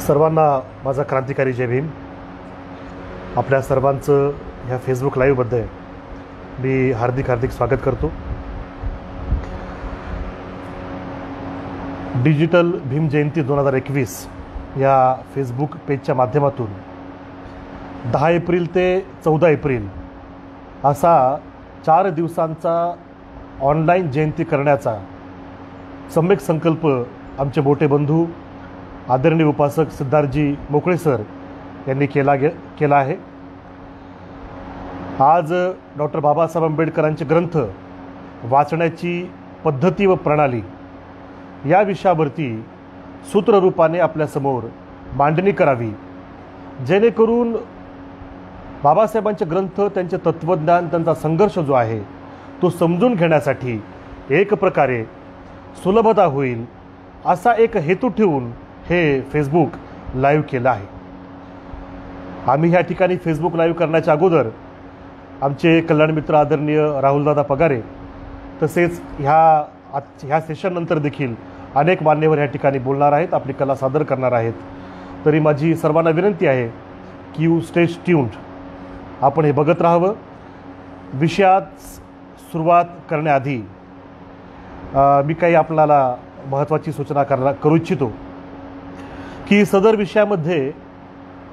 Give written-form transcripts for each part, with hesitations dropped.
सर्वांना माझा क्रांतिकारी जय भीम। आपल्या सर्वांचं ह्या फेसबुक लाईव्हमध्ये मी हार्दिक स्वागत करतो। डिजिटल भीम जयंती 2021 या फेसबुक पेजच्या माध्यमातून 10 एप्रिल ते 14 एप्रिल असा 4 दिवसांचा ऑनलाईन जयंती करण्याचा सम्यक संकल्प आमचे मोठे बंधू आदरणीय उपासक सिद्धार्थजी मोकळे सर यांनी केला आहे। आज डॉक्टर बाबासाहेब आंबेडकरांचे ग्रंथ वाचण्याची पद्धती व प्रणाली या विषयावरती सूत्ररूपाने आपल्यासमोर मांडणी करावी, जेणेकरून बाबासाहेबांचे ग्रंथ, त्यांचे तत्त्वज्ञान, त्यांचा संघर्ष जो आहे तो समजून घेण्यासाठी एक प्रकारे सुलभता होईल असा एक हेतू ठेवून हे फेसबुक लाईव्ह केलं आहे। आम्ही ह्या ठिकाणी फेसबुक लाईव्ह करण्याच्या अगोदर आमचे कल्याण मित्र आदरणीय राहुलदादा पगारे तसेच ह्या सेशननंतर देखील अनेक मान्यवर ह्या ठिकाणी बोलणार आहेत, आपली कला सादर करणार आहेत। तरी माझी सर्वांना विनंती आहे की यू स्टे ट्यून्ड, आपण हे बघत राहावं। विषयात सुरुवात करण्याआधी मी काही आपल्याला महत्त्वाची सूचना करू इच्छितो की सदर विषयामध्ये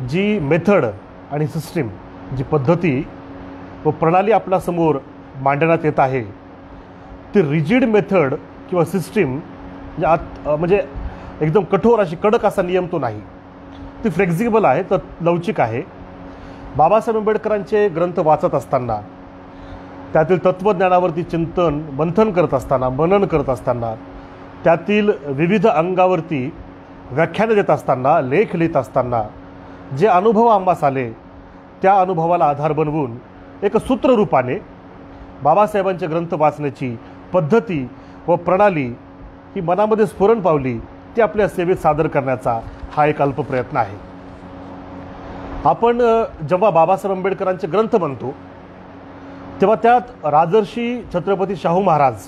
जी मेथड आणि सिस्टीम, जी पद्धती व प्रणाली आपल्यासमोर मांडण्यात येत आहे ती रिजिड मेथड किंवा सिस्टीम म्हणजे एकदम कठोर अशी कडक असा नियम तो नाही, ती फ्लेक्झिबल आहे, तर लवचिक आहे। बाबासाहेब आंबेडकरांचे ग्रंथ वाचत असताना, त्यातील तत्त्वज्ञानावरती चिंतन मंथन करत असताना, मनन करत असताना, त्यातील विविध अंगावरती व्याख्याने देत असताना, लेख लिहित असताना जे अनुभव आम्हास आले त्या अनुभवाला आधार बनवून एक सूत्ररूपाने बाबासाहेबांचे ग्रंथ वाचण्याची पद्धती व प्रणाली ही मनामध्ये स्फुरण पावली, ती आपल्या सेवेत सादर करण्याचा हा एक अल्प प्रयत्न आहे। आपण जेव्हा बाबासाहेब आंबेडकरांचे ग्रंथ म्हणतो तेव्हा त्यात राजर्षी छत्रपती शाहू महाराज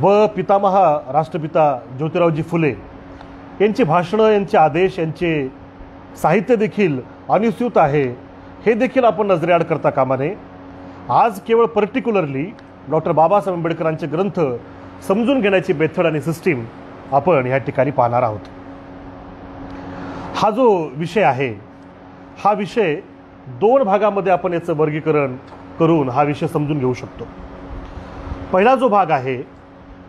व पितामह राष्ट्रपिता ज्योतिरावजी फुले यांची भाषणं, यांचे आदेश, यांचे साहित्य देखील अनुस्यूत आहे, हे देखील आपण नजरेआड करता कामा नये। आज केवळ पर्टिक्युलरली डॉक्टर बाबासाहेब आंबेडकरांचे ग्रंथ समजून घेण्याची मेथड आणि सिस्टीम आपण ह्या ठिकाणी पाहणार आहोत। हा जो विषय आहे, हा विषय 2 भागामध्ये आपण याचं वर्गीकरण करून हा विषय समजून घेऊ शकतो। पहिला जो भाग आहे,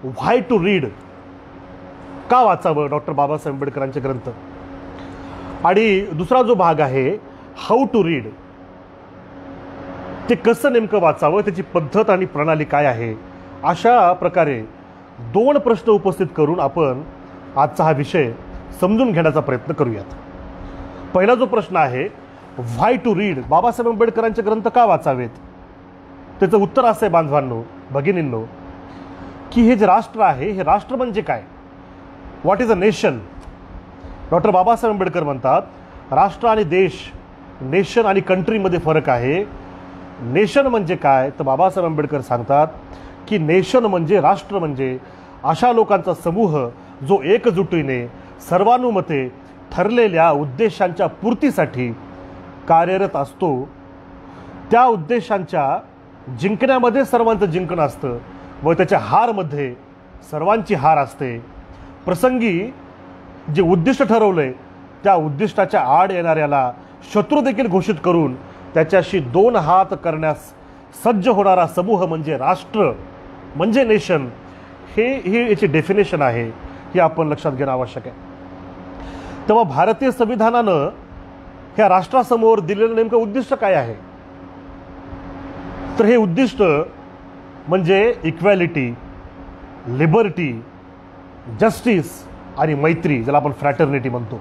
व्हाय टू रीड, का वाचावं डॉक्टर बाबासाहेब आंबेडकरांचे ग्रंथ, आणि दुसरा जो भाग आहे, हाऊ टू रीड, ते कसं नेमकं वाचावं, त्याची पद्धत आणि प्रणाली काय आहे। अशा प्रकारे 2 प्रश्न उपस्थित करून आपण आजचा हा विषय समजून घेण्याचा प्रयत्न करूयात। पहिला जो प्रश्न आहे, व्हाय टू रीड, बाबासाहेब आंबेडकरांचे ग्रंथ का वाचावेत, त्याचं उत्तर असं आहे बांधवांनो, भगिनींनो, की हे जे राष्ट्र आहे, हे राष्ट्र म्हणजे काय, what is a nation. Doctor Babasaheb Ambedkar म्हणतात राष्ट्र आणि देश, नेशन आणि कंट्रीमध्ये फरक आहे। नेशन म्हणजे काय, तर बाबासाहेब आंबेडकर सांगतात की नेशन म्हणजे, राष्ट्र म्हणजे अशा लोकांचा समूह जो एकजुटीने सर्वानुमते ठरलेल्या उद्देशांच्या पूर्तीसाठी कार्यरत असतो। त्या उद्देशांच्या जिंकण्यामध्ये सर्वांचं जिंकणं असतं व त्याच्या हारमध्ये सर्वांची हार असते। प्रसंगी जे उद्दिष्ट ठरवलंय त्या उद्दिष्टाच्या आड येणाऱ्याला शत्रू देखील घोषित करून त्याच्याशी 2 हात करण्यास सज्ज होणारा समूह म्हणजे राष्ट्र, म्हणजे नेशन। ही याची डेफिनेशन आहे, ही आपण लक्षात घेणं आवश्यक आहे। तेव्हा भारतीय संविधानानं ह्या राष्ट्रासमोर दिलेलं नेमकं उद्दिष्ट काय आहे, तर हे उद्दिष्ट म्हणजे इक्वॅलिटी, लिबर्टी, जस्टिस आणि मैत्री, ज्याला आपण फ्रॅटर्निटी म्हणतो।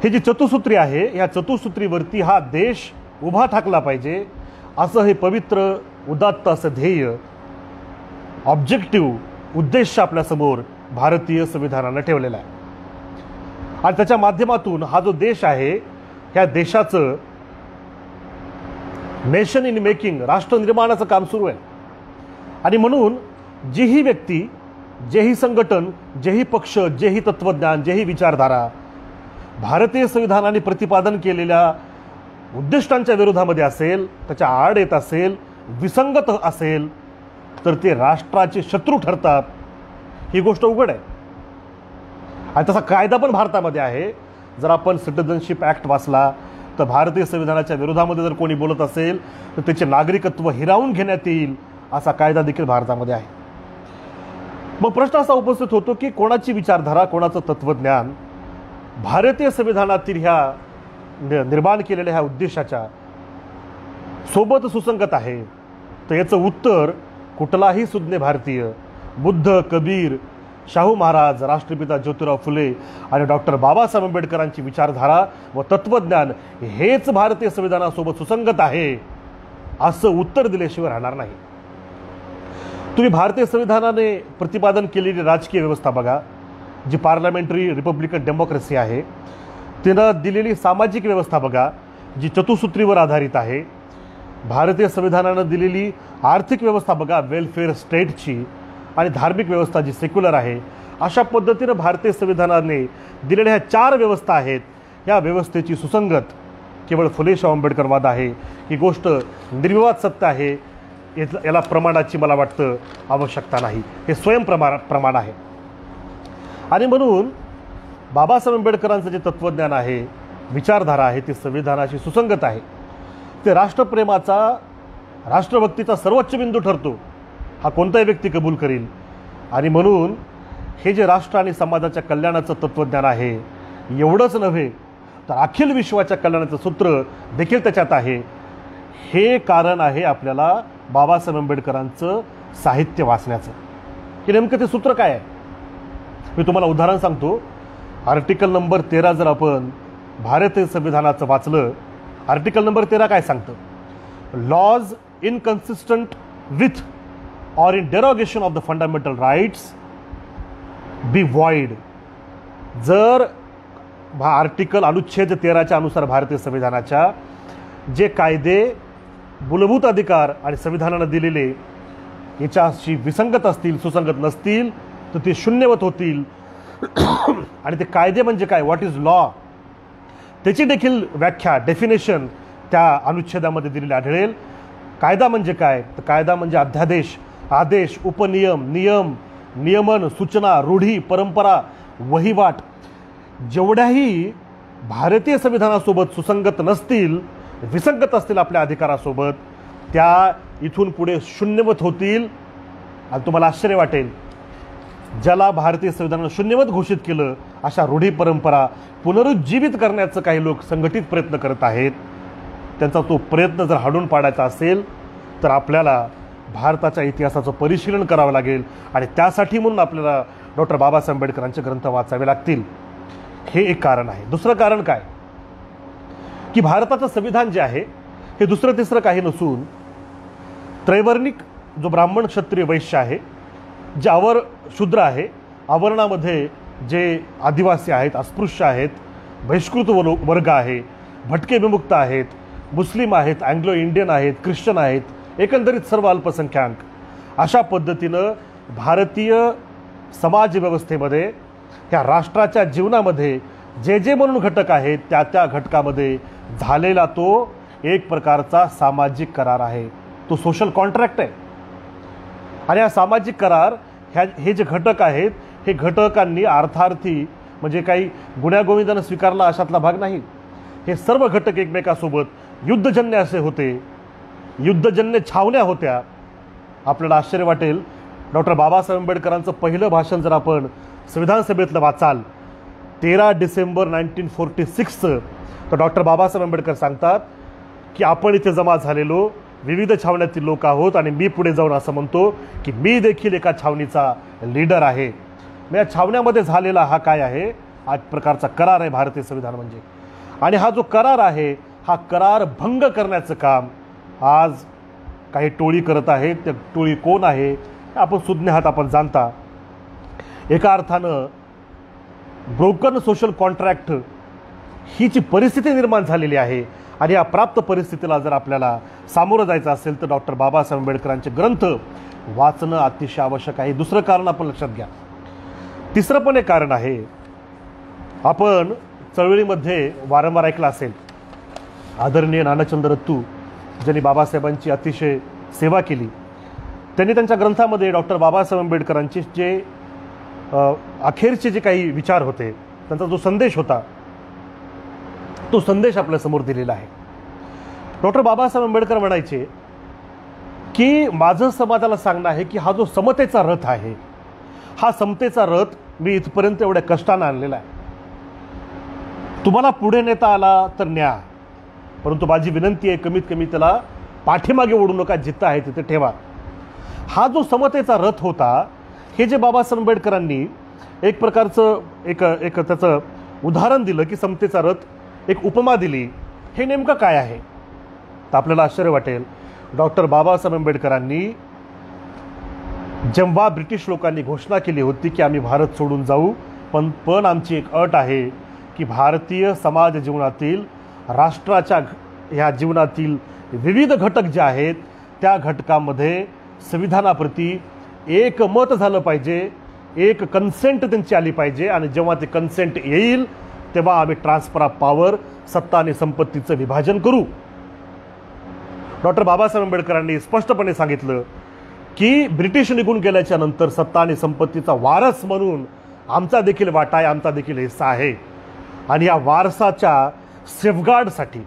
हे जी चतुसूत्री आहे, ह्या चतुसूत्रीवरती हा देश उभा ठाकला पाहिजे, असं हे पवित्र उदात्त असं ध्येय, ऑब्जेक्टिव्ह उद्देश आपल्यासमोर भारतीय संविधानानं ठेवलेला आहे। आणि त्याच्या माध्यमातून हा जो देश आहे, ह्या देशाचं नेशन इन मेकिंग, राष्ट्र निर्माणाचं काम सुरू आहे। आणि म्हणून जीही व्यक्ती, जेही संघटन, जेही पक्ष, जेही तत्वज्ञान, जेही विचारधारा भारतीय संविधानाने प्रतिपादन केलेल्या उद्दिष्टांच्या विरोधामध्ये असेल, त्याच्या आड येत असेल, विसंगत असेल, तर ते राष्ट्राचे शत्रू ठरतात. ही गोष्ट उघड आहे. आणि तसा कायदा पण भारतामध्ये आहे. जर आपण सिटिझनशिप ॲक्ट वाचला तर भारतीय संविधानाच्या विरोधामध्ये जर कोणी बोलत असेल तर त्याचे नागरिकत्व हिरावून घेण्यात येईल असा कायदा देखील भारतामध्ये आहे. मग प्रश्न असा उपस्थित होतो की कोणाची विचारधारा, कोणाचं तत्त्वज्ञान भारतीय संविधानातील ह्या निर्माण केलेल्या ह्या उद्देशाच्या सोबत सुसंगत आहे. तर याचं उत्तर कुठलाही सुज्ञ भारतीय, बुद्ध, कबीर, शाहू महाराज, राष्ट्रपिता ज्योतिराव फुले आणि डॉक्टर बाबासाहेब आंबेडकरांची विचारधारा व तत्त्वज्ञान हेच भारतीय संविधानासोबत सुसंगत आहे असं उत्तर दिल्याशिवाय राहणार नाही. तुम्ही भारतीय संविधानाने प्रतिपादन केलेली राजकीय व्यवस्था बघा, जी पार्लमेंटरी रिपब्लिकन डेमोक्रेसी आहे. तिनं दिलेली सामाजिक व्यवस्था बघा, जी चतुसूत्रीवर आधारित आहे. भारतीय संविधानानं दिलेली आर्थिक व्यवस्था बघा, वेलफेअर स्टेटची, आणि धार्मिक व्यवस्था जी सेक्युलर आहे. अशा पद्धतीनं भारतीय संविधानाने दिलेल्या ह्या 4 व्यवस्था आहेत. या व्यवस्थेची सुसंगत केवळ फुले शाहू आंबेडकरवाद आहे. ही गोष्ट निर्विवाद सत्य आहे. याला प्रमाणाची मला वाटतं आवश्यकता नाही. हे प्रमाण आहे. आणि म्हणून बाबासाहेब आंबेडकरांचं जे तत्त्वज्ञान आहे, विचारधारा आहे, ती संविधानाशी सुसंगत आहे. ते राष्ट्रप्रेमाचा, राष्ट्रभक्तीचा सर्वोच्च बिंदू ठरतो. हा कोणताही व्यक्ती कबूल करेल. आणि म्हणून हे जे राष्ट्र आणि समाजाच्या कल्याणाचं तत्त्वज्ञान आहे, एवढंच नव्हे तर अखिल विश्वाच्या कल्याणाचं सूत्र देखील त्याच्यात आहे. हे कारण आहे आपल्याला बाबासाहेब आंबेडकरांचं साहित्य वाचण्याचं. की नेमकं ते सूत्र काय आहे? मी तुम्हाला उदाहरण सांगतो. आर्टिकल नंबर 13 जर आपण भारतीय संविधानाचं वाचलं, आर्टिकल नंबर 13 काय सांगतं? Laws inconsistent with or in derogation of the fundamental rights be void. जर आर्टिकल अनुच्छेद 13च्या अनुसार भारतीय संविधानाच्या जे कायदे, मूलभूत अधिकार आणि संविधानानं दिलेले याच्याशी विसंगत असतील, सुसंगत नसतील, तर ते शून्यवत होतील. आणि ते कायदे म्हणजे काय, व्हॉट इज लॉ, त्याची देखील व्याख्या, डेफिनेशन त्या अनुच्छेदामध्ये दिलेली आढळेल. कायदा म्हणजे काय? तर कायदा म्हणजे अध्यादेश, आदेश, उपनियम, नियम, नियमन, सूचना, रूढी, परंपरा, वहिवाट जेवढ्याही भारतीय संविधानासोबत सुसंगत नसतील, विसंगत असतील आपल्या अधिकारासोबत, त्या इथून पुढे शून्यवत होतील. आणि तुम्हाला आश्चर्य वाटेल, ज्याला भारतीय संविधानानं शून्यवत घोषित केलं अशा रूढी, परंपरा पुनरुज्जीवित करण्याचं काही लोक संघटित प्रयत्न करत आहेत. त्यांचा तो प्रयत्न जर हाडून पाडायचा असेल तर आपल्याला भारताच्या इतिहासाचं परिशीलन करावं लागेल. आणि त्यासाठी म्हणून आपल्याला डॉक्टर बाबासाहेब आंबेडकरांचे ग्रंथ वाचावे लागतील. हे एक कारण आहे. दुसरं कारण काय, की भारताचं संविधान जे आहे हे दुसरं तिसरं काही नसून त्रैवर्णिक, जो ब्राह्मण, क्षत्रिय, वैश्य आहे, जे अवर शूद्र आहे, अवर्णामध्ये जे आदिवासी आहेत, अस्पृश्य आहेत, बहिष्कृत वर्ग आहे, भटके विमुक्त आहेत, मुस्लिम आहेत, अँग्लो इंडियन आहेत, ख्रिश्चन आहेत, एकंदरीत सर्व अल्पसंख्याक, अशा पद्धतीनं भारतीय समाज व्यवस्थेमध्ये, ह्या राष्ट्राच्या जीवनामध्ये जे जे म्हणून घटक आहेत त्या त्या घटकामध्ये झालेला तो एक प्रकारचा सामाजिक करार आहे. तो सोशल कॉन्ट्रॅक्ट आहे. आणि हा सामाजिक करार, हे जे घटक आहेत, हे घटकांनी अर्थार्थी म्हणजे काही गुण्यागोविंदानं स्वीकारला अशातला भाग नाही. हे सर्व घटक एकमेकासोबत युद्धजन्य असे होते, युद्धजन्य छावण्या होत्या. आपल्याला आश्चर्य वाटेल, डॉक्टर बाबासाहेब आंबेडकरांचं पहिलं भाषण जर आपण संविधान सभेतलं वाचाल, 13 डिसेंबर 1946चं, तर डॉक्टर बाबासाहेब आंबेडकर सांगतात की आपण इथे जमा झालेलो विविध छावण्यातील लोक आहोत आणि मी पुढे जाऊन असं म्हणतो की मी देखील एका छावणीचा लीडर आहे. मग या छावण्यामध्ये झालेला हा काय आहे, हा प्रकारचा करार आहे भारतीय संविधान म्हणजे. आणि हा जो करार आहे, हा करार भंग करण्याचं काम आज काही टोळी करत आहेत. त्या टोळी कोण आहे आपण सुज्ञ आहात, आपण जाणता. एका अर्थानं ब्रोकन सोशल कॉन्ट्रॅक्ट ही जी परिस्थिती निर्माण झालेली आहे, आणि या प्राप्त परिस्थितीला जर आपल्याला सामोरं जायचं असेल तर डॉक्टर बाबासाहेब आंबेडकरांचे ग्रंथ वाचणं अतिशय आवश्यक आहे. दुसरं कारण आपण लक्षात घ्या. तिसरं पण एक कारण आहे. आपण चळवळीमध्ये वारंवार ऐकलं असेल. आदरणीय नानाचंद्र रत्तू ज्यांनी बाबासाहेबांची अतिशय सेवा केली, त्यांनी त्यांच्या ग्रंथामध्ये डॉक्टर बाबासाहेब आंबेडकरांचे जे अखेरचे जे काही विचार होते, त्यांचा जो संदेश होता, तो संदेश आपल्यासमोर दिलेला आहे. डॉक्टर बाबासाहेब आंबेडकर म्हणायचे की माझं समाजाला सांगणं आहे की हा जो समतेचा रथ आहे, हा समतेचा रथ मी इथपर्यंत एवढ्या कष्टानं आणलेला आहे. तुम्हाला पुढे नेता आला तर न्या, परंतु माझी विनंती आहे कमीत कमी त्याला पाठीमागे ओढू नका, जिथं आहे तिथे ठेवा. हा जो समतेचा रथ होता, हे जे बाबासाहेब आंबेडकरांनी एक प्रकारचं एक त्याचं उदाहरण दिलं की समतेचा रथ, एक उपमा दिली, हे नेमकं काय आहे. तर आपल्याला आश्चर्य वाटेल, डॉक्टर बाबासाहेब आंबेडकरांनी जेव्हा ब्रिटिश लोकांनी घोषणा केली होती की आम्ही भारत सोडून जाऊ, पण आमची एक अट आहे की भारतीय समाज जीवनातील, राष्ट्राच्या ह्या जीवनातील विविध घटक जे आहेत त्या घटकामध्ये संविधानाप्रती एक मत झालं पाहिजे, एक कन्सेंट त्यांची आली पाहिजे, आणि जेव्हा ते कन्सेंट येईल तेव्हा आम्ही ट्रान्सफर ऑफ पॉवर, सत्ता आणि संपत्तीचं विभाजन करू. डॉक्टर बाबासाहेब आंबेडकरांनी स्पष्टपणे सांगितलं की ब्रिटिश निघून गेल्याच्या नंतर सत्ता आणि संपत्तीचा वारस म्हणून आमचा देखील वाटा आहे, आमचा देखील हिस्सा आहे. आणि या वारसाच्या सेफगार्डसाठी,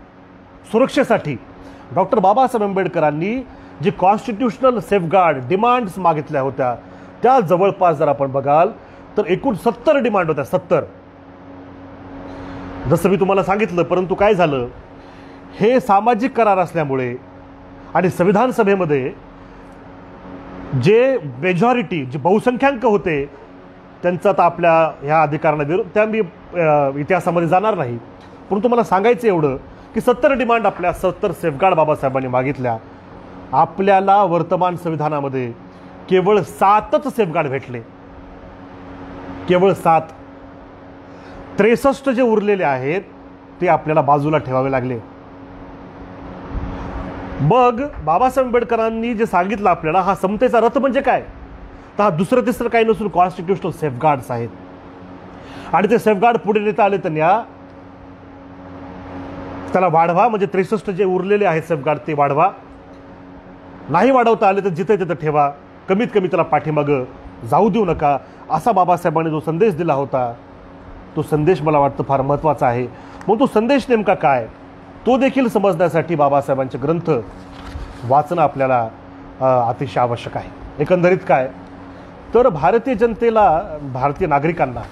सुरक्षेसाठी डॉक्टर बाबासाहेब आंबेडकरांनी जी कॉन्स्टिट्यूशनल सेफगार्ड डिमांड्स मागितल्या होत्या, त्या जवळपास जर आपण बघाल तर एकूण 70 डिमांड होत्या. 70, जसं मी तुम्हाला सांगितलं. परंतु काय झालं, हे सामाजिक करार असल्यामुळे आणि संविधान सभेमध्ये जे मेजॉरिटी, जे बहुसंख्याक होते, त्यांचा तर आपल्या ह्या अधिकारांना विरोध, त्या मी इतिहासामध्ये जाणार नाही. परंतु मला सांगायचं एवढं की 70 डिमांड, आपल्या 70 सेफगार्ड बाबासाहेबांनी मागितल्या. आपल्याला वर्तमान संविधानामध्ये केवळ 7च सेफगार्ड भेटले, केवळ 7. 63 जे उरलेले आहेत ते आपल्याला बाजूला ठेवावे लागले. मग बाबासाहेब आंबेडकरांनी जे सांगितलं आपल्याला, हा समतेचा रथ म्हणजे काय, तर हा दुसरं तिसरं काही नसून कॉन्स्टिट्यूशनल सेफगार्ड्स आहेत. आणि ते सेफगार्ड पुढे नेता आले तर न्या, त्याला वाढवा, म्हणजे 63 जे उरलेले आहेत सेफगार्ड ते वाढवा. नाही वाढवता आले तर जिथे तिथे ठेवा, कमीत कमी त्याला पाठीमागं जाऊ देऊ नका. असा बाबासाहेबांनी जो संदेश दिला होता, तो संदेश मला वाटतं फार महत्त्वाचा आहे. मग तो संदेश नेमका काय, तो देखील समजण्यासाठी बाबासाहेबांचे ग्रंथ वाचणं आपल्याला अतिशय आवश्यक आहे. एकंदरीत काय तर भारतीय जनतेला, भारतीय नागरिकांना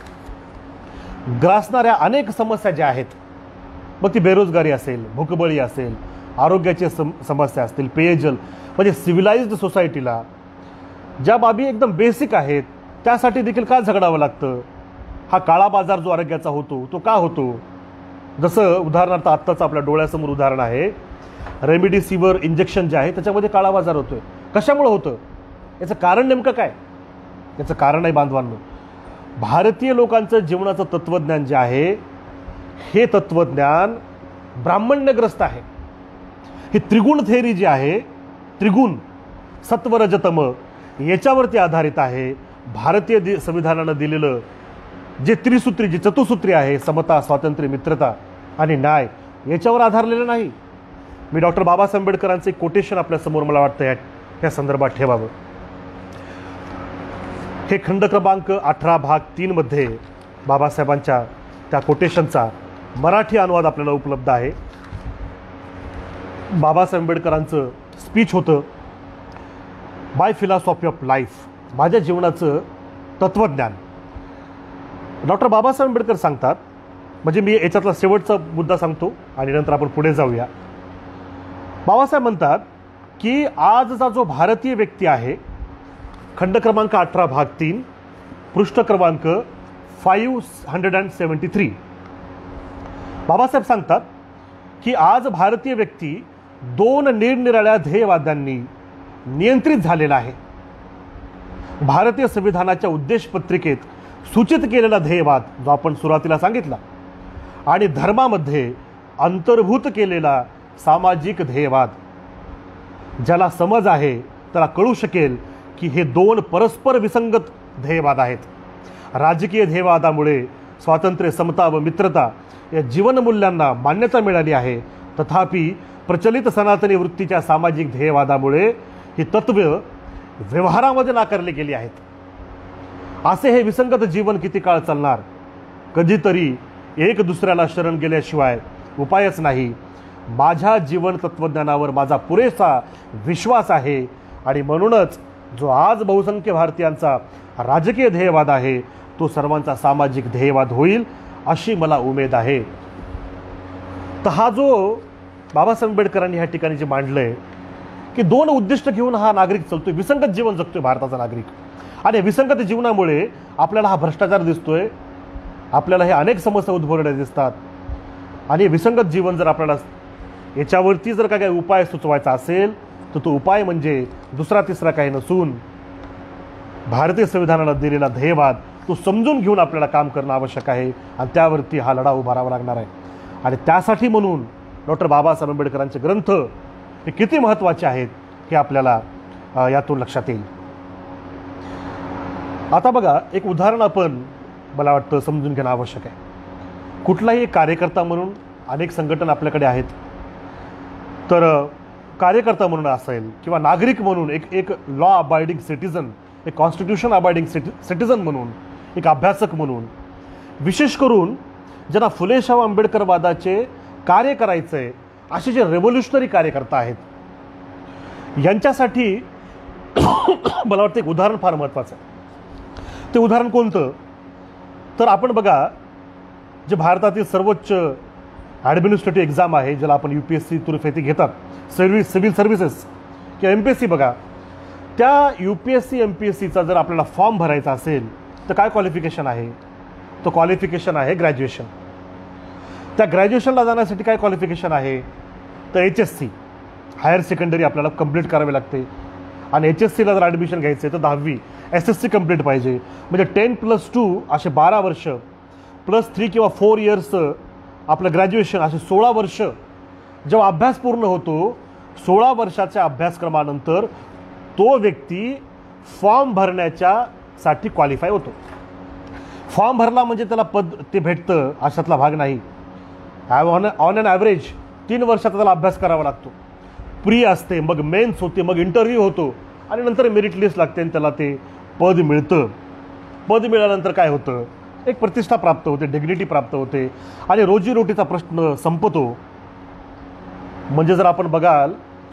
ग्रासणाऱ्या अनेक समस्या ज्या आहेत, मग ती बेरोजगारी असेल, भूकबळी असेल, आरोग्याची समस्या असतील, पेयजल, म्हणजे सिव्हिलाइज्ड सोसायटीला ज्या बाबी एकदम बेसिक आहेत त्यासाठी देखील का झगडावं लागतं. हा काळा बाजार जो आरोग्याचा होतो तो का होतो. जसं उदाहरणार्थ आत्ताच आपल्या डोळ्यासमोर उदाहरण आहे, रेमडेसिवीर इंजेक्शन जे आहे त्याच्यामध्ये काळा बाजार होतोय. कशामुळे होतं, याचं कारण नेमकं काय. याचं कारण आहे बांधवांनो, भारतीय लोकांचं जीवनाचं तत्त्वज्ञान जे आहे, हे तत्त्वज्ञान ब्राह्मण्यग्रस्त आहे. ही त्रिगुण थेअरी जी आहे, त्रिगुण सत्व रजतम, याच्यावरती आधारित आहे. भारतीय संविधानानं दिलेलं जे त्रिसूत्री, जे चतुसूत्री आहे, समता, स्वातंत्र्य, मित्रता आणि न्याय, याच्यावर आधारलेलं नाही. मी डॉक्टर बाबासाहेब आंबेडकरांचं एक कोटेशन आपल्यासमोर मला वाटतं या संदर्भात ठेवावं. हे खंड क्रमांक 18 भाग 3 मध्ये बाबासाहेबांच्या त्या कोटेशनचा मराठी अनुवाद आपल्याला उपलब्ध आहे. बाबासाहेब आंबेडकरांचं स्पीच होतं, माय फिलॉसॉफी ऑफ लाईफ, माझ्या जीवनाचं तत्त्वज्ञान. डॉक्टर बाबासाहेब आंबेडकर सांगतात, म्हणजे मी याच्यातला शेवटचा मुद्दा सांगतो आणि नंतर आपण पुढे जाऊया. बाबासाहेब म्हणतात की आजचा जो भारतीय व्यक्ती आहे, खंड क्रमांक 18 भाग 3 पृष्ठ क्रमांक 573, बाबासाहेब सांगतात की आज भारतीय व्यक्ती 2 निरनिराळ्या ध्येयवाद्यांनी नियंत्रित झालेला आहे. भारतीय संविधानाच्या उद्देशपत्रिकेत सूचित केलेला ध्येयवाद जो आपण सुरुवातीला सांगितला, आणि धर्मामध्ये अंतर्भूत केलेला सामाजिक ध्येयवाद, ज्याला समज आहे त्याला कळू शकेल की हे 2 परस्पर विसंगत ध्येयवाद आहेत. राजकीय ध्येयवादामुळे स्वातंत्र्य, समता व मित्रता या जीवनमूल्यांना मान्यता मिळाली आहे, तथापि प्रचलित सनातनी वृत्तीच्या सामाजिक ध्येयवादामुळे ही तत्त्वे व्यवहारामध्ये नाकारली गेली आहेत. असे हे विसंगत जीवन किती काळ चालणार? कधीतरी एक दुसऱ्याला शरण गेल्याशिवाय उपायच नाही. माझ्या जीवन तत्त्वज्ञानावर माझा पुरेसा विश्वास आहे आणि म्हणूनच जो आज बहुसंख्य भारतीयांचा राजकीय ध्येयवाद आहे तो सर्वांचा सामाजिक ध्येयवाद होईल अशी मला उमेद आहे. तर हा जो बाबासाहेब आंबेडकरांनी ह्या ठिकाणी जे मांडलंय की दोन उद्दिष्ट घेऊन हा नागरिक चालतोय, विसंगत जीवन जगतोय भारताचा नागरिक. आणि विसंगत जीवनामुळे आपल्याला हा भ्रष्टाचार दिसतोय, आपल्याला हे अनेक समस्या उद्भवल्या दिसतात. आणि विसंगत जीवन जर आपल्याला याच्यावरती जर काही उपाय सुचवायचा असेल तर तो उपाय म्हणजे दुसरा तिसरा काही नसून भारतीय संविधानाला दिलेला ध्येयवाद तो समजून घेऊन आपल्याला काम करणं आवश्यक आहे आणि त्यावरती हा लढा उभारावा लागणार आहे. आणि त्यासाठी म्हणून डॉक्टर बाबासाहेब आंबेडकरांचे ग्रंथ हे किती महत्त्वाचे आहेत हे आपल्याला यातून लक्षात येईल. आता बघा, एक उदाहरण आपण मला वाटतं समजून घेणं आवश्यक आहे. कुठलाही एक कार्यकर्ता म्हणून अनेक संघटना आपल्याकडे आहेत, तर कार्यकर्ता म्हणून असेल किंवा नागरिक म्हणून एक लॉ अबायडिंग सिटीजन, एक कॉन्स्टिट्यूशन अबायडिंग सिटीजन म्हणून, एक अभ्यासक म्हणून, विशेष करून ज्यांना फुले शाहू आंबेडकरवादाचे कार्य करायचं आहे असे जे रेव्होल्युशनरी कार्यकर्ता आहेत यांच्यासाठी मला वाटतं एक उदाहरण फार महत्त्वाचं आहे. ते उदाहरण कोणतं? तर आपण बघा, जे भारतातील सर्वोच्च ॲडमिनिस्ट्रेटिव्ह एक्झाम आहे ज्याला आपण UPSC तुरुफेती घेतात, सिव्हिल सर्व्हिसेस किंवा MPSC, बघा त्या UPSC MPSCचा जर आपल्याला फॉर्म भरायचा असेल तर काय क्वालिफिकेशन आहे? तो क्वालिफिकेशन आहे ग्रॅज्युएशन. त्या ग्रॅज्युएशनला जाण्यासाठी काय क्वालिफिकेशन आहे? तर HSC हायर सेकंडरी आपल्याला कंप्लीट करावी लागते. आणि HSCला जर ॲडमिशन घ्यायचं आहे तर 10वी SSC कंप्लीट पाहिजे. म्हणजे 10+2 असे 12 वर्ष +3 किंवा 4 इयर्स आपलं ग्रॅज्युएशन, असे 16 वर्ष जेव्हा अभ्यास पूर्ण होतो, 16 वर्षाच्या अभ्यासक्रमानंतर तो व्यक्ती फॉर्म भरण्याच्यासाठी क्वालिफाय होतो. फॉर्म भरला म्हणजे त्याला पद ते भेटतं अशातला भाग नाही. ऑन ॲन ॲव्हरेज 3 वर्षाचा त्याला अभ्यास करावा लागतो. प्री असते, मग मेन्स होते, मग इंटरव्ह्यू होतो आणि नंतर मेरिट लिस्ट लागते आणि त्याला ते पद मिळतं. पद मिळाल्यानंतर काय होतं? एक प्रतिष्ठा प्राप्त होते, डिग्निटी प्राप्त होते आणि रोजीरोटीचा प्रश्न संपतो. म्हणजे जर आपण बघाल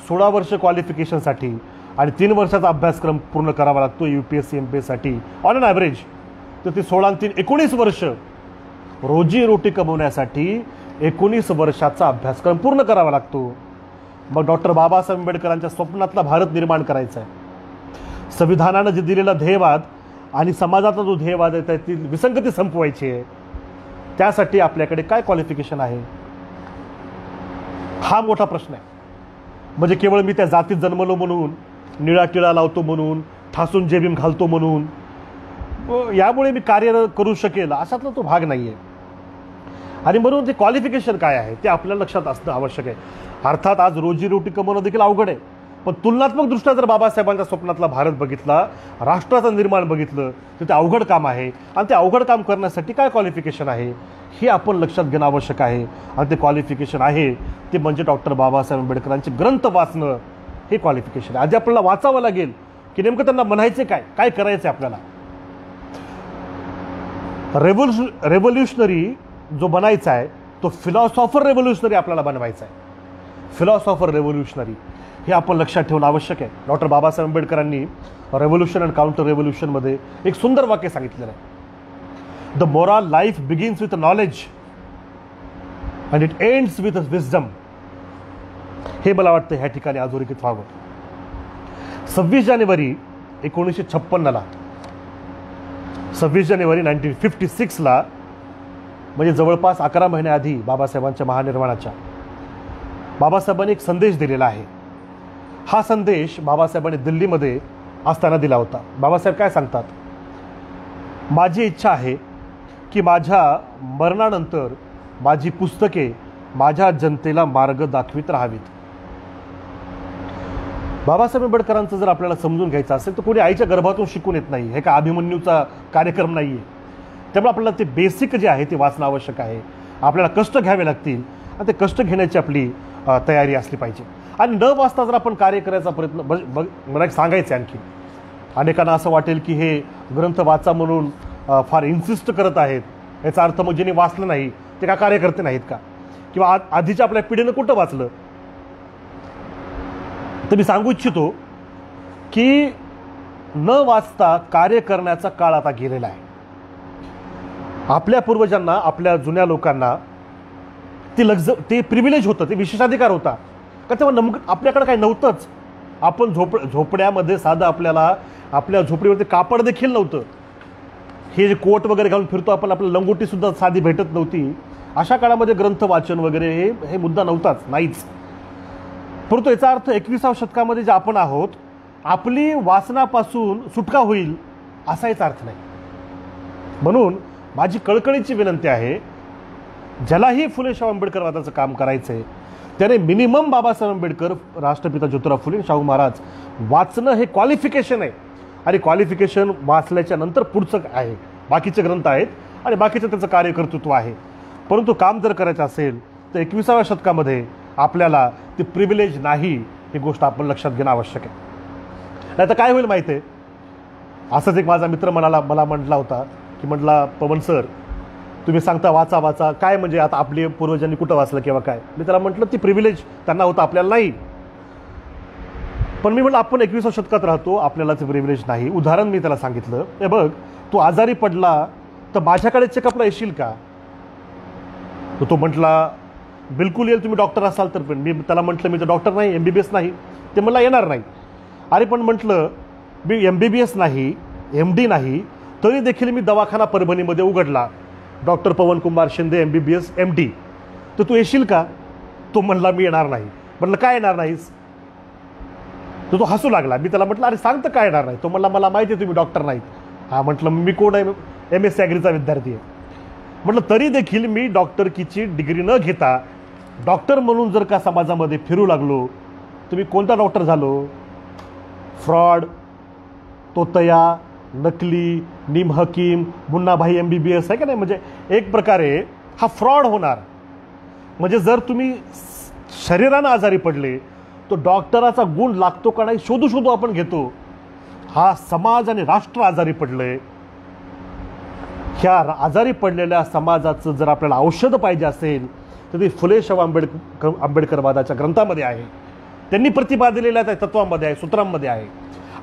16 वर्ष क्वालिफिकेशनसाठी आणि 3 वर्षाचा अभ्यासक्रम पूर्ण करावा लागतो UPSC MPSCसाठी ऑन ॲन ॲव्हरेज, तर ते 16 आणि 3 19 वर्ष रोजीरोटी कमवण्यासाठी 19 वर्षाचा अभ्यासक्रम पूर्ण करावा लागतो. मग डॉक्टर बाबासाहेब आंबेडकरांच्या स्वप्नातला भारत निर्माण करायचा आहे. संविधानानं जे दिलेला ध्येयवाद आणि समाजाचा जो ध्येयवाद आहे त्यातील विसंगती संपवायची आहे. त्यासाठी आपल्याकडे काय क्वालिफिकेशन आहे? हा मोठा प्रश्न आहे. म्हणजे केवळ मी त्या जातीत जन्मलो म्हणून, निळा टिळा लावतो म्हणून, ठासून जेबीम घालतो म्हणून यामुळे मी कार्य करू शकेल अशातला तो भाग नाही आहे. आणि म्हणून ते क्वालिफिकेशन काय आहे ते आपल्या लक्षात असणं आवश्यक आहे. अर्थात आज रोजीरोटी कमवणं देखील अवघड आहे, पण तुलनात्मक दृष्ट्या जर बाबासाहेबांच्या स्वप्नातला भारत बघितला, राष्ट्राचं निर्माण बघितलं तर ते अवघड काम आहे. आणि ते अवघड काम करण्यासाठी काय क्वालिफिकेशन आहे हे आपण लक्षात घेणं आवश्यक आहे. आणि ते क्वालिफिकेशन आहे ते म्हणजे डॉक्टर बाबासाहेब आंबेडकरांचे ग्रंथ वाचणं हे क्वालिफिकेशन आहे. आधी आपल्याला वाचावं लागेल की नेमकं त्यांना म्हणायचे काय, काय करायचं आहे आपल्याला. रेव्होल्युशनरी जो बनायचा आहे तो फिलॉसॉफर रेव्होल्युशनरी आपल्याला बनवायचा आहे. फिलॉसॉफर रेव्होल्युशनरी हे आपण लक्षात ठेवणं आवश्यक आहे. डॉक्टर बाबासाहेब आंबेडकरांनी रेव्होल्युशन अँड काउंटर रेव्होल्युशनमध्ये एक सुंदर वाक्य सांगितलेलं आहे. The moral life begins with knowledge and it ends with wisdom. हे मला वाटतं ह्या ठिकाणी अधोरेखित व्हावं. 26 जानेवारी 1956ला, 26 जानेवारी 1956ला, म्हणजे जवळपास 11 महिन्याआधी बाबासाहेबांच्या महानिर्वाणाच्या, बाबासाहेबांनी एक संदेश दिलेला आहे. हा संदेश बाबासाहेबांनी दिल्लीमध्ये असताना दिला होता. बाबासाहेब काय सांगतात? माझी इच्छा आहे की माझ्या मरणानंतर माझी पुस्तके माझ्या जनतेला मार्ग दाखवित राहावीत. बाबासाहेब आंबेडकरांचं जर आपल्याला समजून घ्यायचं असेल तर कोणी आईच्या गर्भातून शिकून येत नाही. हे का अभिमन्यूचा कार्यक्रम नाही आहे. त्यामुळे आपल्याला ते बेसिक जे आहे ते वाचणं आवश्यक आहे. आपल्याला कष्ट घ्यावे लागतील आणि ते कष्ट घेण्याची आपली तयारी असली पाहिजे. आणि न वाचता जर आपण कार्य करायचा प्रयत्न मला एक सांगायचं आहे आणखी, अनेकांना असं वाटेल की हे ग्रंथ वाचा म्हणून फार इन्सिस्ट करत आहेत. याचा अर्थ मग ज्यांनी वाचलं नाही ते का कार्यकर्ते नाहीत का, किंवा आधीच्या आपल्या पिढीनं कुठं वाचलं. तर मी सांगू इच्छितो की न वाचता कार्य करण्याचा काळ आता गेलेला आहे. आपल्या पूर्वजांना, आपल्या जुन्या लोकांना ते प्रिव्हिलेज होतं, ते विशेषाधिकार होता का तेव्हा आपल्याकडे काही नव्हतंच. आपण झोपड्यामध्ये साधं आपल्या झोपडीवरती कापड देखील नव्हतं. हे जे कोट वगैरे घालून फिरतो आपण, आपल्याला लंगोटी सुद्धा साधी भेटत नव्हती. अशा काळामध्ये ग्रंथ वाचन वगैरे हे मुद्दा नव्हताच, नाहीच. परंतु याचा अर्थ 21व्या शतकामध्ये जे आपण आहोत, आपली वाचनापासून सुटका होईल असा याचा अर्थ नाही. म्हणून माझी कळकळीची विनंती आहे, ज्यालाही फुले शाहू आंबेडकर वादाचं काम करायचं आहे त्याने मिनिमम बाबासाहेब आंबेडकर, राष्ट्रपिता ज्योतिराव फुले, शाहू महाराज वाचणं हे क्वालिफिकेशन आहे. आणि क्वालिफिकेशन वाचल्याच्या नंतर पुढचं आहे, बाकीचे ग्रंथ आहेत आणि बाकीचं त्याचं कार्यकर्तृत्व आहे. परंतु काम जर करायचं असेल तर 21व्या शतकामध्ये आपल्याला ते प्रिव्हिलेज नाही, ही गोष्ट आपण लक्षात घेणं आवश्यक आहे. नाही तर काय होईल माहिती आहे, असंच एक माझा मित्र मला म्हटला होता की म्हटला, पवन सर तुम्ही सांगता वाचा वाचा, काय म्हणजे आता आपली पूर्वजांनी कुठं वाचलं किंवा काय. मी त्याला म्हटलं ती प्रिव्हिलेज त्यांना होतं, आपल्याला नाही. पण मी म्हटलं आपण 21व्या शतकात राहतो, आपल्याला ते प्रिव्हिलेज नाही. उदाहरण मी त्याला सांगितलं, हे बघ तू आजारी पडला तर माझ्याकडे चेकअपला येशील का. तो म्हटला बिलकुल येईल, तुम्ही डॉक्टर असाल तर. पण मी त्याला म्हटलं मी तर डॉक्टर नाही, MBBS नाही. ते मला येणार नाही. अरे पण म्हटलं मी MBBS नाही, MD नाही, तरी देखील मी दवाखाना परभणीमध्ये उघडला, डॉक्टर पवन कुमार शिंदे MBBS MD, तर तू येशील का. तो म्हणला मी येणार नाही. म्हटलं काय येणार नाहीस. तो हसू लागला. मी त्याला म्हटलं अरे सांगतं काय येणार नाही. तो म्हणला मला माहिती आहे तुम्ही डॉक्टर नाहीत. हा म्हटलं मी कोण आहे, MSc ॲग्रीचा विद्यार्थी आहे. म्हटलं तरी देखील मी डॉक्टरकीची डिग्री न घेता डॉक्टर म्हणून जर का समाजामध्ये फिरू लागलो तर मी कोणता डॉक्टर झालो. फ्रॉड, तोतया, नकली, नीम हकीम, मुन्नाभाई MBBS आहे का नाही. म्हणजे एक प्रकारे हा फ्रॉड होणार. म्हणजे जर तुम्ही शरीरानं आजारी पडले तो डॉक्टराचा गुण लागतो का नाही शोधू आपण घेतो. हा समाज आणि राष्ट्र आजारी पडलंय. ह्या आजारी पडलेल्या समाजाचं जर आपल्याला औषध पाहिजे असेल तर ते फुले शाहू आंबेडकरवादाच्या ग्रंथामध्ये आहे. त्यांनी प्रतिपादिलेल्या त्या तत्वांमध्ये आहे, सूत्रांमध्ये आहे.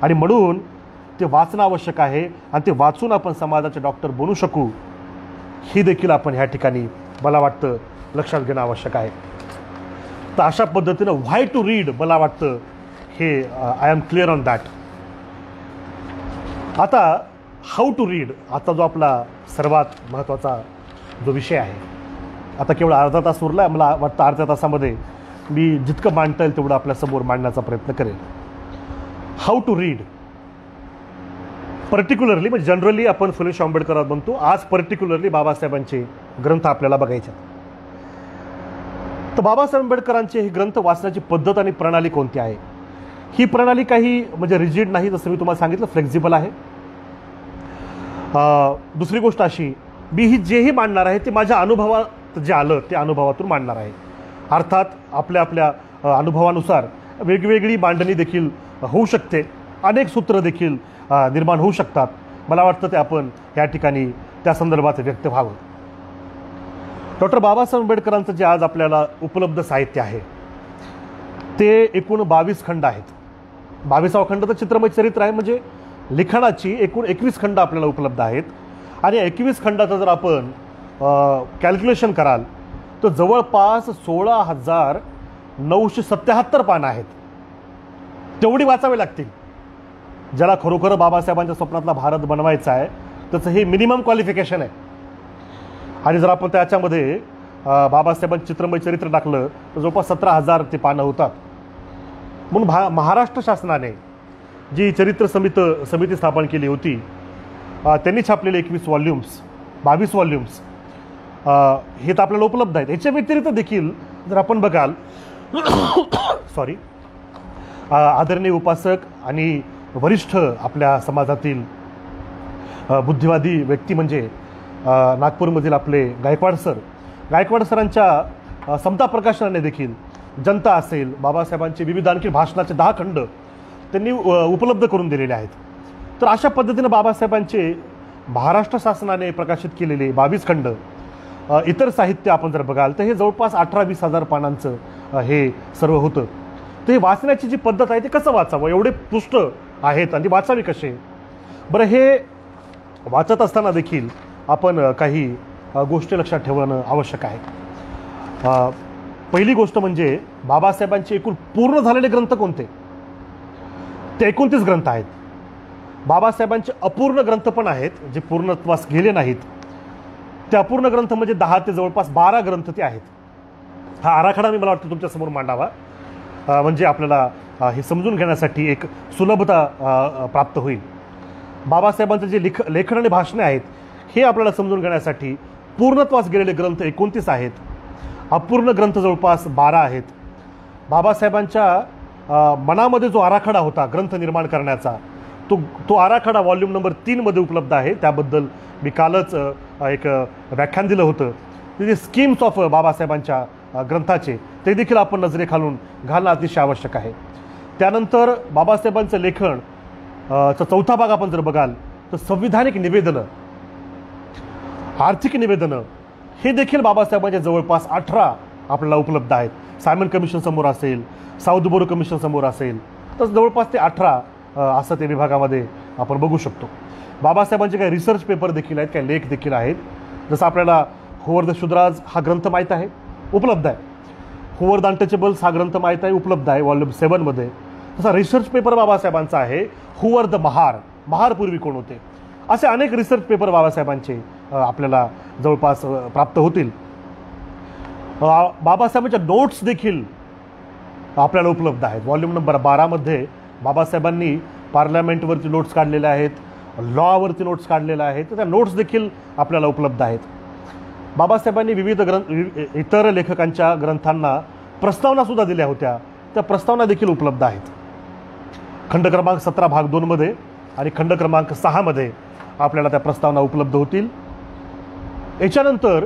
आणि म्हणून ते वाचणं आवश्यक आहे आणि ते वाचून आपण समाजाचे डॉक्टर बनू शकू, ही देखील आपण ह्या ठिकाणी मला वाटतं लक्षात घेणं आवश्यक आहे. तर अशा पद्धतीनं व्हाय टू रीड मला वाटतं हे I am clear on that. आता हाऊ टू रीड, आता जो आपला सर्वात महत्त्वाचा जो विषय आहे, आता केवळ अर्धा तास उरला आहे. मला वाटतं अर्ध्या तासामध्ये मी जितकं मांडता येईल तेवढं आपल्यासमोर मांडण्याचा प्रयत्न करेल. हाऊ टू रीड पर्टिक्युलरली, म्हणजे जनरली आपण फुले शाहू आंबेडकर म्हणतो, आज पर्टिक्युलरली बाबासाहेबांचे ग्रंथ आपल्याला बघायचे. तर बाबासाहेब आंबेडकरांचे हे ग्रंथ वाचण्याची पद्धत आणि प्रणाली कोणती आहे. ही प्रणाली काही म्हणजे रिजिड नाही, जसं मी तुम्हाला सांगितलं फ्लेक्झिबल आहे. दुसरी गोष्ट अशी, मी ही जेही मांडणार आहे ते माझ्या अनुभवात जे आलं ते अनुभवातून मांडणार आहे. अर्थात आपल्या आपल्या अनुभवानुसार वेगवेगळी मांडणी देखील होऊ शकते, अनेक सूत्र देखील निर्माण होऊ शकतात. मला वाटतं ते आपण या ठिकाणी त्या संदर्भात व्यक्त व्हावं. डॉक्टर बाबासाहेब आंबेडकरांचं जे आज आपल्याला उपलब्ध साहित्य आहे ते एकूण 22 खंड आहेत. 22वा खंड तर चित्रमय चरित्र आहे. म्हणजे लिखाणाची एकूण 21 खंड आपल्याला उपलब्ध आहेत. आणि 21 खंडाचं जर आपण कॅल्क्युलेशन कराल तर जवळपास 16,977 पानं आहेत. तेवढी वाचावी लागतील. ज्याला खरोखर बाबासाहेबांच्या स्वप्नातला भारत बनवायचा आहे त्याचं हे मिनिमम क्वालिफिकेशन आहे. आणि जर आपण त्याच्यामध्ये बाबासाहेबांचं चित्रमय चरित्र टाकलं तर जवळपास 17,000 ते पानं होतात. म्हणून महाराष्ट्र शासनाने जी चरित्र समिती स्थापन केली होती त्यांनी छापलेले 21 व्हॉल्यूम्स, 22 व्हॉल्यूम्स हे तर आपल्याला उपलब्ध आहेत. याच्या व्यतिरिक्त देखील जर आपण बघाल सॉरी आदरणीय उपासक आणि वरिष्ठ आपल्या समाजातील बुद्धिवादी व्यक्ती म्हणजे नागपूरमधील आपले गायकवाड सर गायकवाड सरांच्या समता प्रकाशनाने देखील जनता असेल, बाबासाहेबांचे विविध आणखी भाषणाचे 10 खंड त्यांनी उपलब्ध करून दिलेले आहेत. तर अशा पद्धतीनं बाबासाहेबांचे महाराष्ट्र शासनाने प्रकाशित केलेले 22 खंड, इतर साहित्य आपण जर बघाल तर हे जवळपास 18-20 हजार पानांचं हे सर्व होतं. तर हे वाचण्याची जी पद्धत आहे ते कसं वाचावं, एवढे पृष्ठ आहेत आणि ती वाचावी कसे. बरं, हे वाचत असताना देखील आपण काही गोष्टी लक्षात ठेवणं आवश्यक आहे. पहिली गोष्ट म्हणजे बाबासाहेबांचे एकूण पूर्ण झालेले ग्रंथ कोणते, ते 29 ग्रंथ आहेत. बाबासाहेबांचे अपूर्ण ग्रंथ पण आहेत जे पूर्णत्वास गेले नाहीत. ते अपूर्ण ग्रंथ म्हणजे 10 ते जवळपास 12 ग्रंथ ते आहेत. हा आराखडा मी मला वाटतं तुमच्यासमोर मांडावा, म्हणजे आपल्याला हे समजून घेण्यासाठी एक सुलभता प्राप्त होईल. बाबासाहेबांचे जे लेखन आणि भाषणे आहेत हे आपल्याला समजून घेण्यासाठी पूर्णत्वास गेलेले ग्रंथ 29 आहेत, अपूर्ण ग्रंथ जवळपास 12 आहेत. बाबासाहेबांच्या मनामध्ये जो आराखडा होता ग्रंथ निर्माण करण्याचा, तो आराखडा व्हॉल्यूम नंबर 3 मध्ये उपलब्ध आहे. त्याबद्दल मी कालच एक व्याख्यान दिलं होतं. ते स्कीम्स ऑफ बाबासाहेबांच्या ग्रंथाचे ते देखील आपण नजरेखालून घालणं अतिशय आवश्यक आहे. त्यानंतर बाबासाहेबांचं लेखन चा चौथा भाग आपण जर बघाल तर संविधानिक निवेदनं, आर्थिक निवेदनं हे देखील बाबासाहेबांच्या जवळपास 18 आपल्याला उपलब्ध आहेत. सायमन कमिशन समोर असेल, साऊथबोरो कमिशन समोर असेल, तर जवळपास ते 18 असं ते विभागामध्ये आपण बघू शकतो. बाबासाहेबांचे काही रिसर्च पेपर देखील आहेत, काही लेख देखील आहेत. जसं आपल्याला हुवर द शुद्राज हा ग्रंथ माहीत आहे, उपलब्ध आहे. हुवर द अनटचेबल्स हा ग्रंथ माहीत आहे, उपलब्ध आहे व्हॉल्यूम 7 मध्ये. तसा रिसर्च पेपर बाबासाहेबांचा आहे हुवर द महार पूर्वी कोण होते. असे अनेक रिसर्च पेपर बाबासाहेबांचे आपल्याला जवळपास प्राप्त होतील. बाबासाहेबांच्या नोट्स देखील आपल्याला उपलब्ध आहेत. व्हॉल्यूम नंबर 12 मध्ये बाबासाहेबांनी पार्लमेंटवरती नोट्स काढलेल्या आहेत, लॉवरती नोट्स काढलेल्या आहेत, तर त्या नोट्स देखील आपल्याला उपलब्ध आहेत. बाबासाहेबांनी विविध इतर लेखकांच्या ग्रंथांना प्रस्तावनासुद्धा दिल्या होत्या, त्या प्रस्तावना देखील उपलब्ध आहेत. खंड क्रमांक 17 भाग 2 मध्ये आणि खंड क्रमांक 6 मध्ये आपल्याला त्या प्रस्तावना उपलब्ध होतील. याच्यानंतर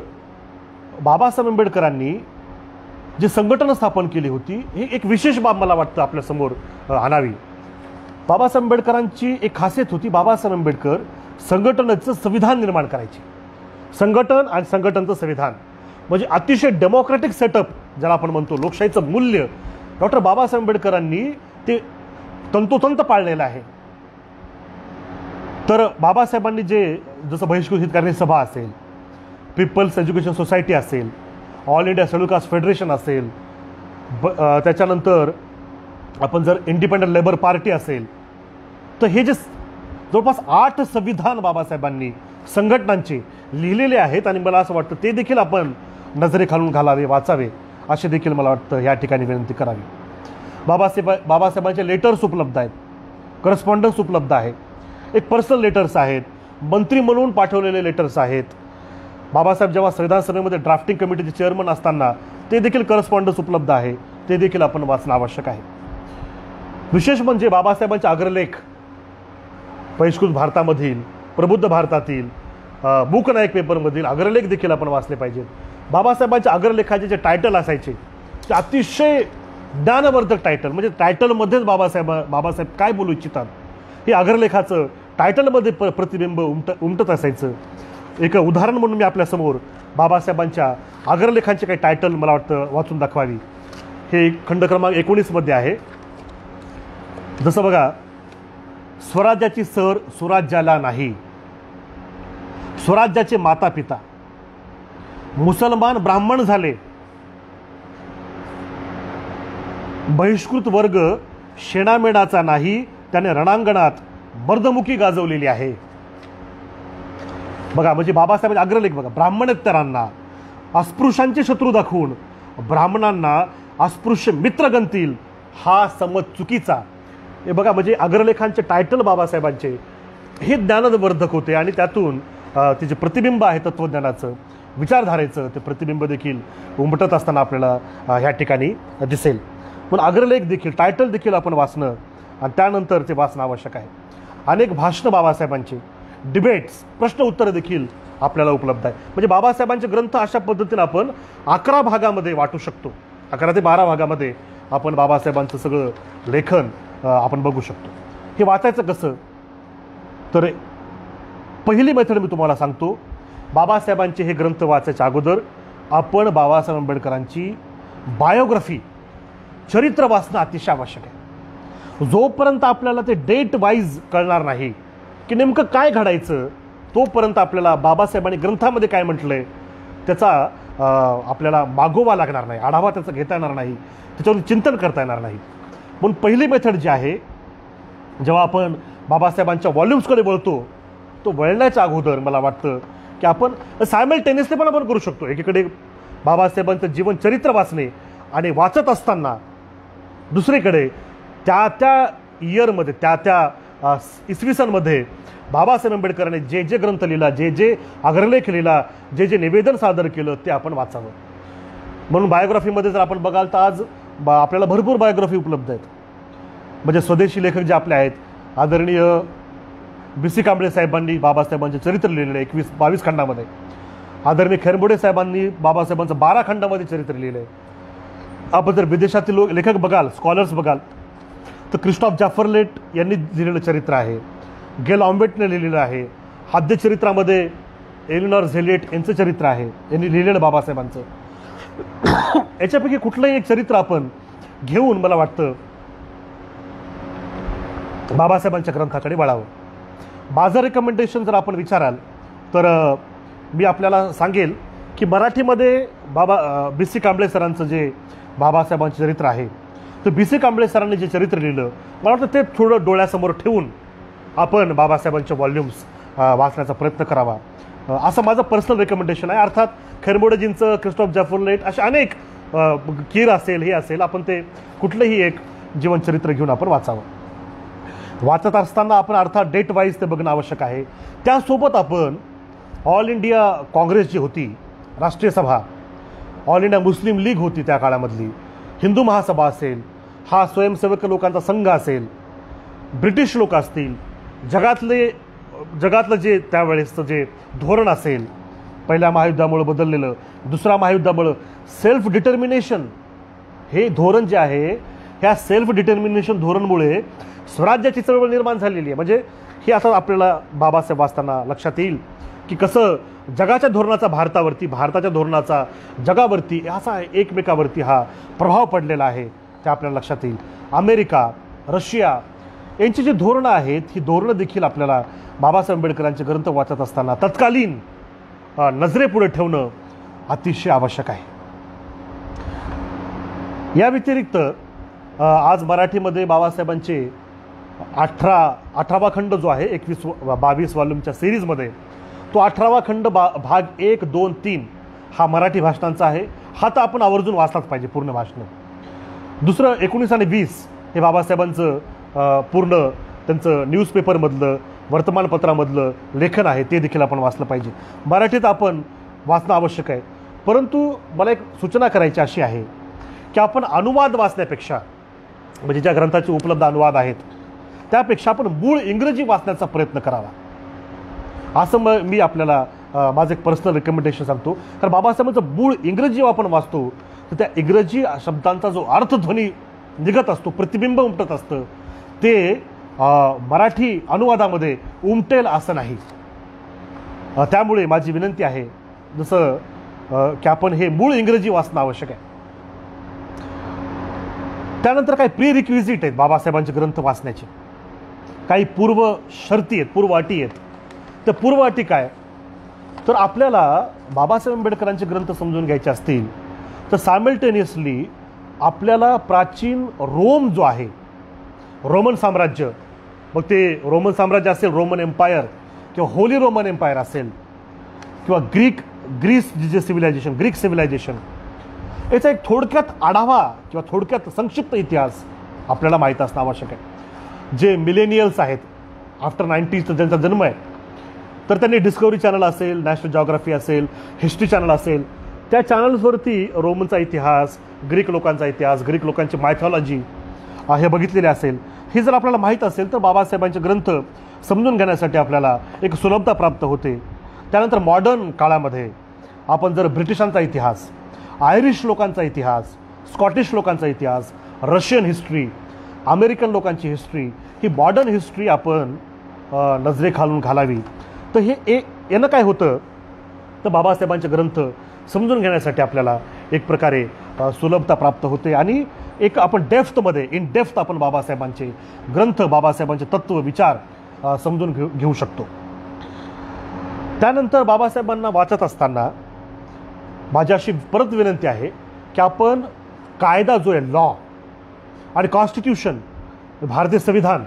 बाबासाहेब आंबेडकरांनी जी संघटना स्थापन केली होती ही एक विशेष बाब मला वाटतं आपल्यासमोर आणावी. बाबासाहेब आंबेडकरांची एक खासियत होती, बाबासाहेब आंबेडकर संघटनेचं संविधान निर्माण करायचे. संघटन आणि संघटनचं संविधान म्हणजे अतिशय डेमोक्रॅटिक सेटअप ज्याला आपण म्हणतो, लोकशाहीचं मूल्य डॉक्टर बाबासाहेब आंबेडकरांनी ते तंतोतंत पाळलेलं आहे. तर बाबासाहेबांनी जसं बहिष्कृत हितकारणी सभा असेल, पीपल्स एज्युकेशन सोसायटी असेल, all India schedule caste federation असेल, त्याच्यानंतर आपण जर इंडिपेंडंट लेबर पार्टी असेल, तर हे जे जवळपास 8 संविधान बाबासाहेबांनी संघटनांचे लिहिलेले आहेत आणि मला असं वाटतं ते देखील आपण नजरेखालून घालावे, वाचावे असे देखील मला वाटतं या ठिकाणी विनंती करावी. बाबासाहेबांचे लेटर्स उपलब्ध आहेत, करस्पॉन्डन्स उपलब्ध आहे, एक पर्सनल लेटर्स आहेत, मंत्री म्हणून पाठवलेले लेटर्स आहेत. बाबासाहेब जेव्हा संविधान सभेमध्ये ड्राफ्टिंग कमिटीचे चेअरमन असताना ते देखील करस्पॉन्डन्स उपलब्ध आहे, ते देखील आपण वाचणं आवश्यक आहे. विशेष म्हणजे बाबासाहेबांचे अग्रलेख बहिष्कृत भारतामधील, प्रबुद्ध भारतातील, मूकनायक पेपरमधील अग्रलेख देखील आपण वाचले पाहिजेत. बाबासाहेबांच्या अग्रलेखाचे जे टायटल असायचे ते अतिशय ज्ञानवर्धक टायटल, म्हणजे टायटलमध्येच बाबासाहेब काय बोलू इच्छितात हे अग्रलेखाचं टायटलमध्ये प्रतिबिंब उमटत असायचं. एक उदाहरण म्हणून मी आपल्यासमोर बाबासाहेबांच्या अग्रलेखांचे काही टायटल मला वाटतं वाचून दाखवावी. हे खंड क्रमांक 19 मध्ये आहे. जसं बघा, स्वराज्याची सर सुराज्याला नाही, स्वराज्याचे माता पिता, मुसलमान ब्राह्मण झाले, बहिष्कृत वर्ग शेणामेणाचा नाही, त्याने रणांगणात मर्दमुखी गाजवलेली आहे. बघा, म्हणजे बाबासाहेब अग्रलेख बघा, ब्राह्मणेतरांना अस्पृश्यांचे शत्रू दाखवून ब्राह्मणांना अस्पृश्य मित्र गणतील हा समज चुकीचा. हे बघा, म्हणजे अग्रलेखांचे टायटल बाबासाहेबांचे हे ज्ञानवर्धक होते आणि त्यातून ते जे प्रतिबिंब आहे तत्वज्ञानाचं, विचारधारेचं, ते प्रतिबिंब देखील उमटत असताना आपल्याला ह्या ठिकाणी दिसेल. पण अग्रलेख देखील, टायटल देखील आपण वाचणं आणि त्यानंतर ते वाचणं आवश्यक आहे. अनेक भाषणं बाबासाहेबांचे, डिबेट्स, प्रश्न उत्तरं देखील आपल्याला उपलब्ध आहे. म्हणजे बाबासाहेबांचे ग्रंथ अशा पद्धतीने आपण 11 भागामध्ये वाटू शकतो. 11 ते 12 भागामध्ये आपण बाबासाहेबांचं सगळं लेखन आपण बघू शकतो. हे वाचायचं कसं, तर पहिली मेथड मी तुम्हाला सांगतो. बाबासाहेबांचे हे ग्रंथ वाचायच्या अगोदर आपण बाबासाहेब आंबेडकरांची बायोग्राफी, चरित्र वाचणं अतिशय आवश्यक आहे. जोपर्यंत आपल्याला ते डेट वाईज कळणार नाही की नेमकं काय घडायचं, तोपर्यंत आपल्याला बाबासाहेबांनी ग्रंथामध्ये काय म्हटलंय त्याचा आपल्याला मागोवा लागणार नाही, आढावा त्याचा घेता येणार नाही, त्याच्यावर चिंतन करता येणार नाही. म्हणून पहिली मेथड जी आहे, जेव्हा आपण बाबासाहेबांच्या व्हॉल्यूम्सकडे वळतो, तो वळण्याच्या अगोदर मला वाटतं की आपण सायमल्टेनियसली पण आपण करू शकतो. एकीकडे बाबासाहेबांचं जीवन चरित्र वाचणे आणि वाचत असताना दुसरीकडे त्या इयरमध्ये, त्या इसवी सनमध्ये बाबासाहेब आंबेडकरांनी जे ग्रंथ लिहिला, जे अग्रलेख लिहिला, जे निवेदन सादर केलं ते आपण वाचावं. म्हणून बायोग्राफीमध्ये जर आपण बघाल तर आज आपल्याला भरपूर बायोग्राफी उपलब्ध आहेत. म्हणजे स्वदेशी लेखक जे आपले आहेत, आदरणीय BC कांबळे साहेबांनी बाबासाहेबांचे चरित्र लिहिलेलं 21-22 खंडामध्ये. आदरणीय खेरबोडे साहेबांनी बाबासाहेबांचं 12 खंडामध्ये चरित्र लिहिलं आहे. आपण जर विदेशातील लेखक बघाल, स्कॉलर्स बघाल, तर क्रिस्टॉफ जाफरलेट यांनी लिहिलेलं चरित्र आहे, गेल ऑम्बेटने लिहिलेलं आहे. हाद्य चरित्रामध्ये एलिनॉर झेलिएट यांचं चरित्र आहे, यांनी लिहिलेलं बाबासाहेबांचं. याच्यापैकी कुठलंही एक चरित्र आपण घेऊन मला वाटतं बाबासाहेबांच्या ग्रंथाकडे वळावं. माझं रिकमेंडेशन जर आपण विचाराल तर मी आपल्याला सांगेल की मराठीमध्ये BC कांबळे सरांचं जे बाबासाहेबांचं चरित्र आहे, तर BC कांबळे सरांनी जे चरित्र लिहिलं, मला वाटतं ते थोडं डोळ्यासमोर ठेवून आपण बाबासाहेबांचे व्हॉल्यूम्स वाचण्याचा प्रयत्न करावा, असं माझं पर्सनल रिकमेंडेशन आहे. अर्थात खेरबोडेजींचं, क्रिस्टॉफ जाफरलेट असे अनेक, कीर असेल, हे असेल, आपण ते कुठलंही एक जीवनचरित्र घेऊन आपण वाचावं. वाचत असताना आपण अर्थात डेट वाईज ते बघणं आवश्यक आहे. त्यासोबत आपण ऑल इंडिया काँग्रेस जी होती, राष्ट्रीय सभा, ऑल इंडिया मुस्लिम लीग होती त्या काळामधली, हिंदू महासभा असेल, हा स्वयंसेवक लोकांचा संघ असेल, ब्रिटिश लोक असतील, जगातलं जे त्यावेळेसचं जे धोरण असेल, पहिल्या महायुद्धामुळे बदललेलं, दुसऱ्या महायुद्धामुळं सेल्फ डिटर्मिनेशन हे धोरण जे आहे, ह्या सेल्फ डिटर्मिनेशन धोरणमुळे स्वराज्याची चळवळ निर्माण झालेली आहे. म्हणजे हे आता आपल्याला बाबासाहेब वाचताना लक्षात येईल की कसं जगाच्या धोरणाचा भारतावरती, भारताच्या धोरणाचा जगावरती असा एकमेकावरती हा प्रभाव पडलेला आहे, ते आपल्याला लक्षात येईल. अमेरिका, रशिया यांची जी धोरणं आहेत, ही धोरणं देखील आपल्याला बाबासाहेब आंबेडकरांचे ग्रंथ वाचत असताना तत्कालीन नजरेपुढे ठेवणं अतिशय आवश्यक आहे. या व्यतिरिक्त आज मराठीमध्ये बाबासाहेबांचे 18वा खंड जो आहे 22 वॉल्यूमच्या सिरीजमध्ये, तो 18वा खंड भाग 1, 2, 3 हा मराठी भाषणांचा आहे. हा तर आपण आवर्जून वाचलाच पाहिजे, पूर्ण भाषणं. दुसरं 19 आणि 20 हे बाबासाहेबांचं पूर्ण त्यांचं न्यूजपेपरमधलं, वर्तमानपत्रामधलं लेखन आहे, ते देखील आपण वाचलं पाहिजे. मराठीत आपण वाचणं आवश्यक आहे. परंतु मला एक सूचना करायची अशी आहे की आपण अनुवाद वाचण्यापेक्षा, म्हणजे ज्या ग्रंथाचे उपलब्ध अनुवाद आहेत त्यापेक्षा आपण मूळ इंग्रजी वाचण्याचा प्रयत्न करावा, असं मी आपल्याला माझं एक पर्सनल रिकमेंडेशन सांगतो. कारण बाबासाहेबांचं मूळ इंग्रजी आपण वाचतो तर त्या इंग्रजी शब्दांचा जो अर्थध्वनी निघत असतो, प्रतिबिंब उमटत असतं, ते मराठी अनुवादामध्ये उमटेल असं नाही. त्यामुळे माझी विनंती आहे जसं की आपण हे मूळ इंग्रजी वाचणं आवश्यक आहे. त्यानंतर काही प्री रिक्विजिट आहेत बाबासाहेबांचे ग्रंथ वाचण्याचे, काही पूर्व शर्ती आहेत, पूर्व अटी आहेत. त्या पूर्व अटी काय, तर आपल्याला बाबासाहेब आंबेडकरांचे ग्रंथ समजून घ्यायचे असतील तर सायमल्टेनियसली आपल्याला प्राचीन रोम जो आहे, रोमन साम्राज्य, मग ते रोमन साम्राज्य असेल, रोमन एम्पायर किंवा होली रोमन एम्पायर असेल, किंवा ग्रीस जे सिव्हिलायझेशन, ग्रीक सिव्हिलायझेशन, याचा एक थोडक्यात आढावा किंवा थोडक्यात संक्षिप्त इतिहास आपल्याला माहीत असणं आवश्यक आहे. जे मिलेनियल्स आहेत, आफ्टर 90चा ज्यांचा जन्म आहे, तर त्यांनी डिस्कवरी चॅनल असेल, नॅशनल जॉग्राफी असेल, हिस्ट्री चॅनल असेल, त्या चॅनल्सवरती रोमनचा इतिहास, ग्रीक लोकांचा इतिहास, ग्रीक लोकांची मायथॉलॉजी हे बघितलेले असेल. हे जर आपल्याला माहीत असेल तर बाबासाहेबांचे ग्रंथ समजून घेण्यासाठी आपल्याला एक सुलभता प्राप्त होते. त्यानंतर मॉडर्न काळामध्ये आपण जर ब्रिटिशांचा इतिहास, आयरिश लोकांचा इतिहास, स्कॉटिश लोकांचा इतिहास, रशियन हिस्ट्री, अमेरिकन लोकांची हिस्ट्री, ही मॉडर्न हिस्ट्री आपण नजरेखालून घालावी. तर हे यानं काय होतं तर बाबासाहेबांचे ग्रंथ समजून घेण्यासाठी आपल्याला एक प्रकारे सुलभता प्राप्त होते आणि एक आपण इन डेप्थ आपण बाबासाहेबांचे ग्रंथ, बाबासाहेबांचे तत्व, विचार समजून घेऊ शकतो. त्यानंतर बाबासाहेबांना वाचत असताना माझी अशी परत विनंती आहे की आपण कायदा जो आहे, लॉ आणि कॉन्स्टिट्यूशन, भारतीय संविधान,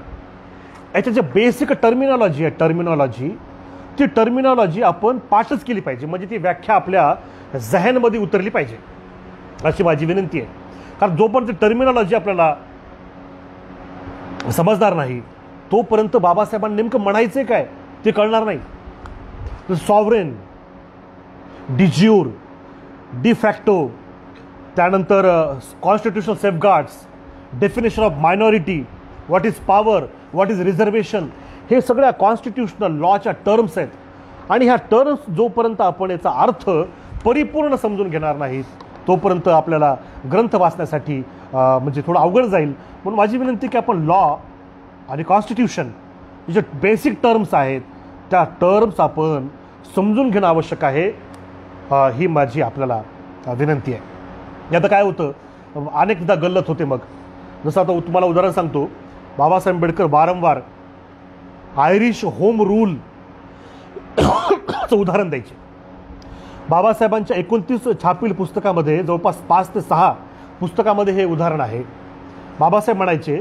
याच्या जे बेसिक टर्मिनॉलॉजी आहे, ती टर्मिनॉलॉजी आपण पाठच केली पाहिजे. म्हणजे ती व्याख्या आपल्या जहनमध्ये उतरली पाहिजे, अशी माझी विनंती आहे. कारण जोपर्यंत टर्मिनॉलॉजी आपल्याला समजणार नाही तोपर्यंत बाबासाहेबांनी नेमकं म्हणायचं काय ते कळणार नाही. सॉव्हरेन, डिज्युर, डिफॅक्टो, त्यानंतर constitutional safeguards, definition of minority, what is power, what is reservation, हे सगळ्या कॉन्स्टिट्युशनल लॉच्या टर्म्स आहेत. आणि ह्या टर्म्स जोपर्यंत आपण याचा अर्थ परिपूर्ण समजून घेणार नाहीत तोपर्यंत आपल्याला ग्रंथ वाचण्यासाठी म्हणजे थोडं अवघड जाईल. म्हणून माझी विनंती की आपण लॉ आणि कॉन्स्टिट्यूशन जे बेसिक टर्म्स आहेत त्या टर्म्स आपण समजून घेणं आवश्यक आहे, ही माझी आपल्याला विनंती आहे. आता काय होतं, अनेकदा गल्लत होते. मग जसं आता तुम्हाला उदाहरण सांगतो, बाबासाहेब आंबेडकर वारंवार आयरिश होम रूलचं उदाहरण द्यायचे. बाबासाहेबांच्या 29 छापील पुस्तकामध्ये जवळपास 5 ते 6 पुस्तकामध्ये हे उदाहरण आहे. बाबासाहेब म्हणायचे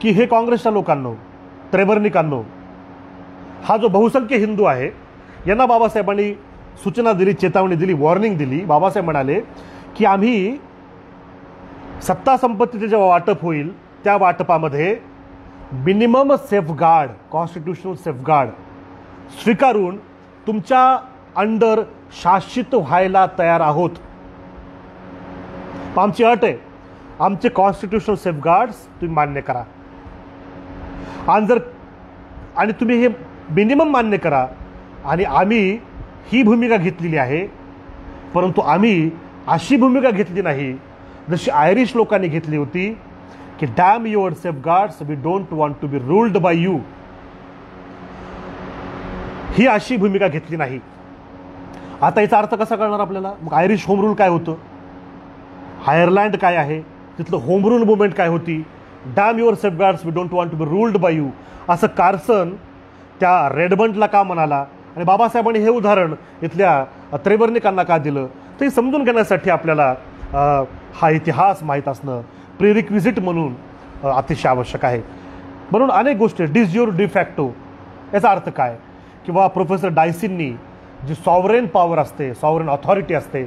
की हे काँग्रेसच्या लोकांनो, त्रेवर्णिकांनो, हा जो बहुसंख्य हिंदू आहे यांना बाबासाहेबांनी सूचना दिली, चेतावणी दिली, वॉर्निंग दिली. बाबासाहेब म्हणाले की आम्ही सत्ता संपत्तीचे जेव्हा वाटप होईल त्या वाटपामध्ये मिनिमम सेफगार्ड, कॉन्स्टिट्युशनल सेफगार्ड स्वीकारून तुमच्या अंडर शासित व्हायला तयार आहोत. आमची अट आहे, आमचे कॉन्स्टिट्युशनल सेफगार्ड्स तुम्ही मान्य करा. आणि तुम्ही हे मिनिमम मान्य करा. आणि आम्ही ही भूमिका घेतलेली आहे, परंतु आम्ही अशी भूमिका घेतली नाही जशी आयरिश लोकांनी घेतली होती की damn your safeguards, we don't want to be ruled by you. ही अशी भूमिका घेतली नाही. आता याचा अर्थ कसा कळणार आपल्याला? मग आयरिश होम रूल काय होतं, आयर्लंड काय आहे, तिथलं होम रूल मुवमेंट काय होती, damn your safeguards, we don't want to be ruled by you, असं कार्सन त्या रेडबंटला का म्हणाला आणि बाबासाहेबांनी हे उदाहरण इथल्या त्रेवर्णिकांना का दिलं, ते समजून घेण्यासाठी आपल्याला हा इतिहास माहीत असणं प्रिरिक्विजिट म्हणून अतिशय आवश्यक आहे. म्हणून अनेक गोष्टी, डिज्युर डिफॅक्टो याचा अर्थ काय, किंवा प्रोफेसर डायसींनी जी सॉव्हरेन पॉवर असते, सॉव्हरेन ऑथॉरिटी असते,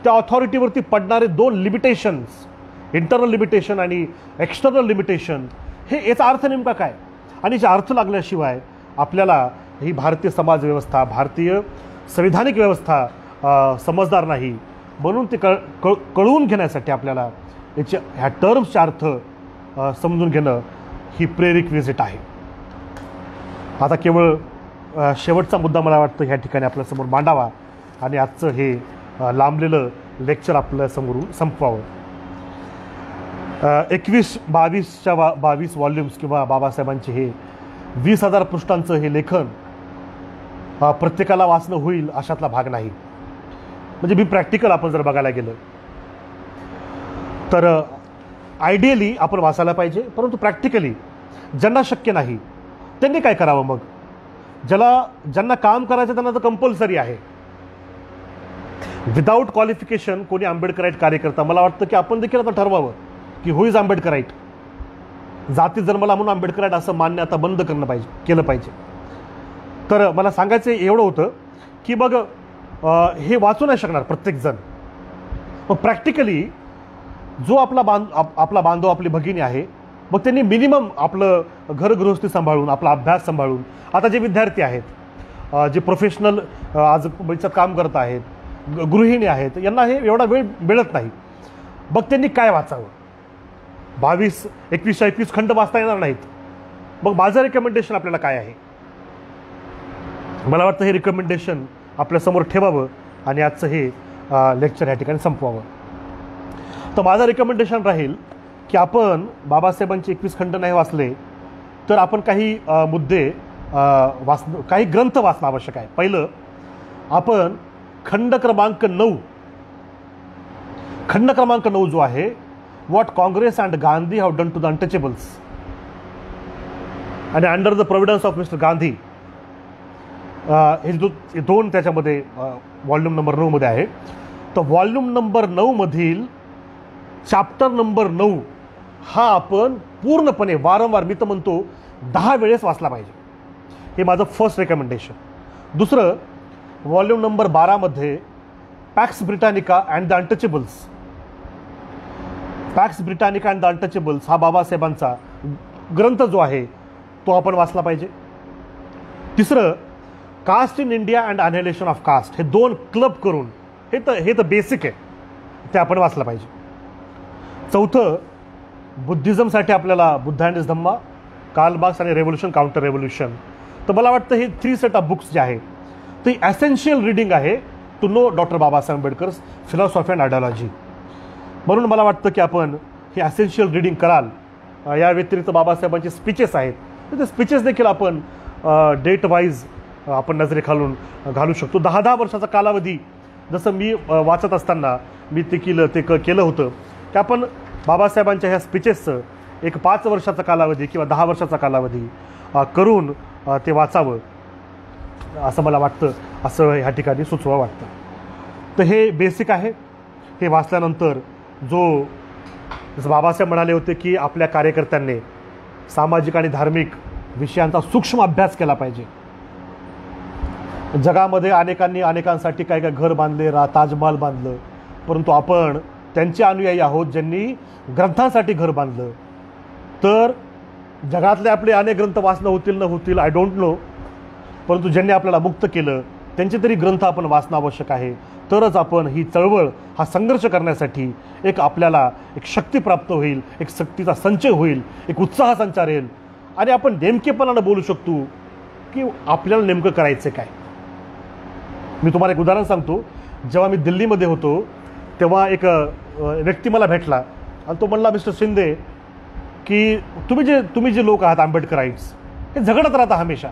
त्या ऑथॉरिटीवरती पडणारे 2 लिमिटेशन्स, इंटरनल लिमिटेशन आणि एक्सटर्नल लिमिटेशन, हे याचा अर्थ नेमका काय. आणि याचा अर्थ लागल्याशिवाय आपल्याला ही भारतीय समाज व्यवस्था, भारतीय संविधानिक व्यवस्था समजणार नाही. म्हणून ते कळवून घेण्यासाठी आपल्याला ह्या टर्म्सचा अर्थ समजून घेणं ही प्रेरिक्विजिट आहे. आता केवळ शेवटचा मुद्दा मला वाटतं ह्या ठिकाणी आपल्यासमोर मांडावा आणि आजचं हे लांबलेलं लेक्चर आपल्यासमोर संपवावं. 22 व्हॉल्यूम्स किंवा बाबासाहेबांचे हे 20,000 पृष्ठांचं हे लेखन प्रत्येकाला वाचणं होईल अशातला भाग नाही. म्हणजे मी प्रॅक्टिकल आपण जर बघायला गेलं तर आयडियली आपण वाचायला पाहिजे, परंतु प्रॅक्टिकली ज्यांना शक्य नाही त्यांनी काय करावं, मग ज्यांना काम करायचं त्यांना तर कंपल्सरी आहे. विदाऊट क्वालिफिकेशन कोणी आंबेडकराईट कार्यकर्ता, मला वाटतं की आपण देखील आता ठरवावं की हु इज आंबेडकराईट. जाती जन्मला म्हणून आंबेडकराईट असं मान्य आता बंद केलं पाहिजे. तर मला सांगायचं एवढं होतं की मग हे वाचू नाही शकणार प्रत्येकजण. मग प्रॅक्टिकली जो आपला बांधव, आपली भगिनी आहे, मग त्यांनी मिनिमम आपलं घरगृहस्थी सांभाळून, आपला अभ्यास सांभाळून, आता जे विद्यार्थी आहेत, जे प्रोफेशनल आज काम करत आहेत, गृहिणी आहेत, यांना हे एवढा वेळ मिळत नाही. मग त्यांनी काय वाचावं? 21 खंड वाचता येणार नाहीत. मग माझं रिकमेंडेशन आपल्याला काय आहे? मला वाटतं हे रिकमेंडेशन आपल्यासमोर ठेवावं आणि आजचं हे लेक्चर या ठिकाणी संपवावं. तर माझं रिकमेंडेशन राहील की आपण बाबासाहेबांचे 21 खंड नाही वाचले तर आपण काही मुद्दे काही ग्रंथ वाचणं आवश्यक आहे. पहिलं आपण खंड क्रमांक 9 जो आहे, what Congress and Gandhi have done to the untouchables आणि under the providence of mister Gandhi, हे दोन त्याच्यामध्ये व्हॉल्यूम नंबर 9 मध्ये आहे. तर व्हॉल्यूम नंबर 9 मधील चॅप्टर नंबर 9 हा आपण पूर्णपणे वारंवार, मी तर म्हणतो 10 वेळेस वाचला पाहिजे. हे माझं फर्स्ट रेकमेंडेशन. दुसरं, व्हॉल्यूम नंबर 12 मध्ये Pax Britannica and the Untouchables, Pax Britannica and the Untouchables हा बाबासाहेबांचा ग्रंथ जो आहे तो आपण वाचला पाहिजे. तिसरं, caste in India and annihilation of caste, हे 2 क्लब करून हे तर बेसिक आहे, ते आपण वाचलं पाहिजे. चौथं, बुद्धिझमसाठी आपल्याला Buddha and his Dhamma, Karl Marx आणि रेव्होल्युशन काउंटर रेव्होल्युशन. तर मला वाटतं हे 3 सेट ऑफ बुक्स जे आहे ते ॲसेन्शियल रीडिंग आहे to know doctor Babasaheb Ambedkar's philosophy and ideology. म्हणून मला वाटतं की आपण हे ॲसेन्शियल रीडिंग कराल. या व्यतिरिक्त बाबासाहेबांचे स्पीचेस आहेत, तर ते स्पीचेस देखील आपण डेट वाईज आपण नजरेखालून घालू शकतो. 10-10 वर्षाचा कालावधी, जसं मी वाचत असताना मी ते केलं होतं की आपण बाबासाहेबांच्या ह्या स्पीचेसचं एक 5 वर्षाचा कालावधी किंवा 10 वर्षाचा कालावधी करून ते वाचावं असं मला वाटतं, असं ह्या ठिकाणी सुचवा वाटतं. तर हे बेसिक आहे. हे वाचल्यानंतर जसं बाबासाहेब म्हणाले होते की आपल्या कार्यकर्त्यांनी सामाजिक आणि धार्मिक विषयांचा सूक्ष्म अभ्यास केला पाहिजे. जगामध्ये अनेकांसाठी काय घर बांधले, ताजमहाल बांधलं, परंतु आपण त्यांचे अनुयायी आहोत ज्यांनी ग्रंथांसाठी घर बांधलं. तर जगातले आपले अनेक ग्रंथ वाचणं होतील आय डोंट नो, परंतु ज्यांनी आपल्याला मुक्त केलं त्यांचे तरी ग्रंथ आपण वाचणं आवश्यक आहे. तरच आपण ही चळवळ, हा संघर्ष करण्यासाठी आपल्याला एक शक्ती प्राप्त होईल, एक शक्तीचा संचय होईल, एक उत्साह संचारेल आणि आपण नेमकेपणानं बोलू शकतो की आपल्याला नेमकं करायचं काय. मी तुम्हाला एक उदाहरण सांगतो. जेव्हा मी दिल्लीमध्ये होतो तेव्हा एक व्यक्ती मला भेटला आणि तो म्हणला, मिस्टर शिंदे की तुम्ही जे लोक आहात आंबेडकराइट्स, हे झगडत राहता हमेशा.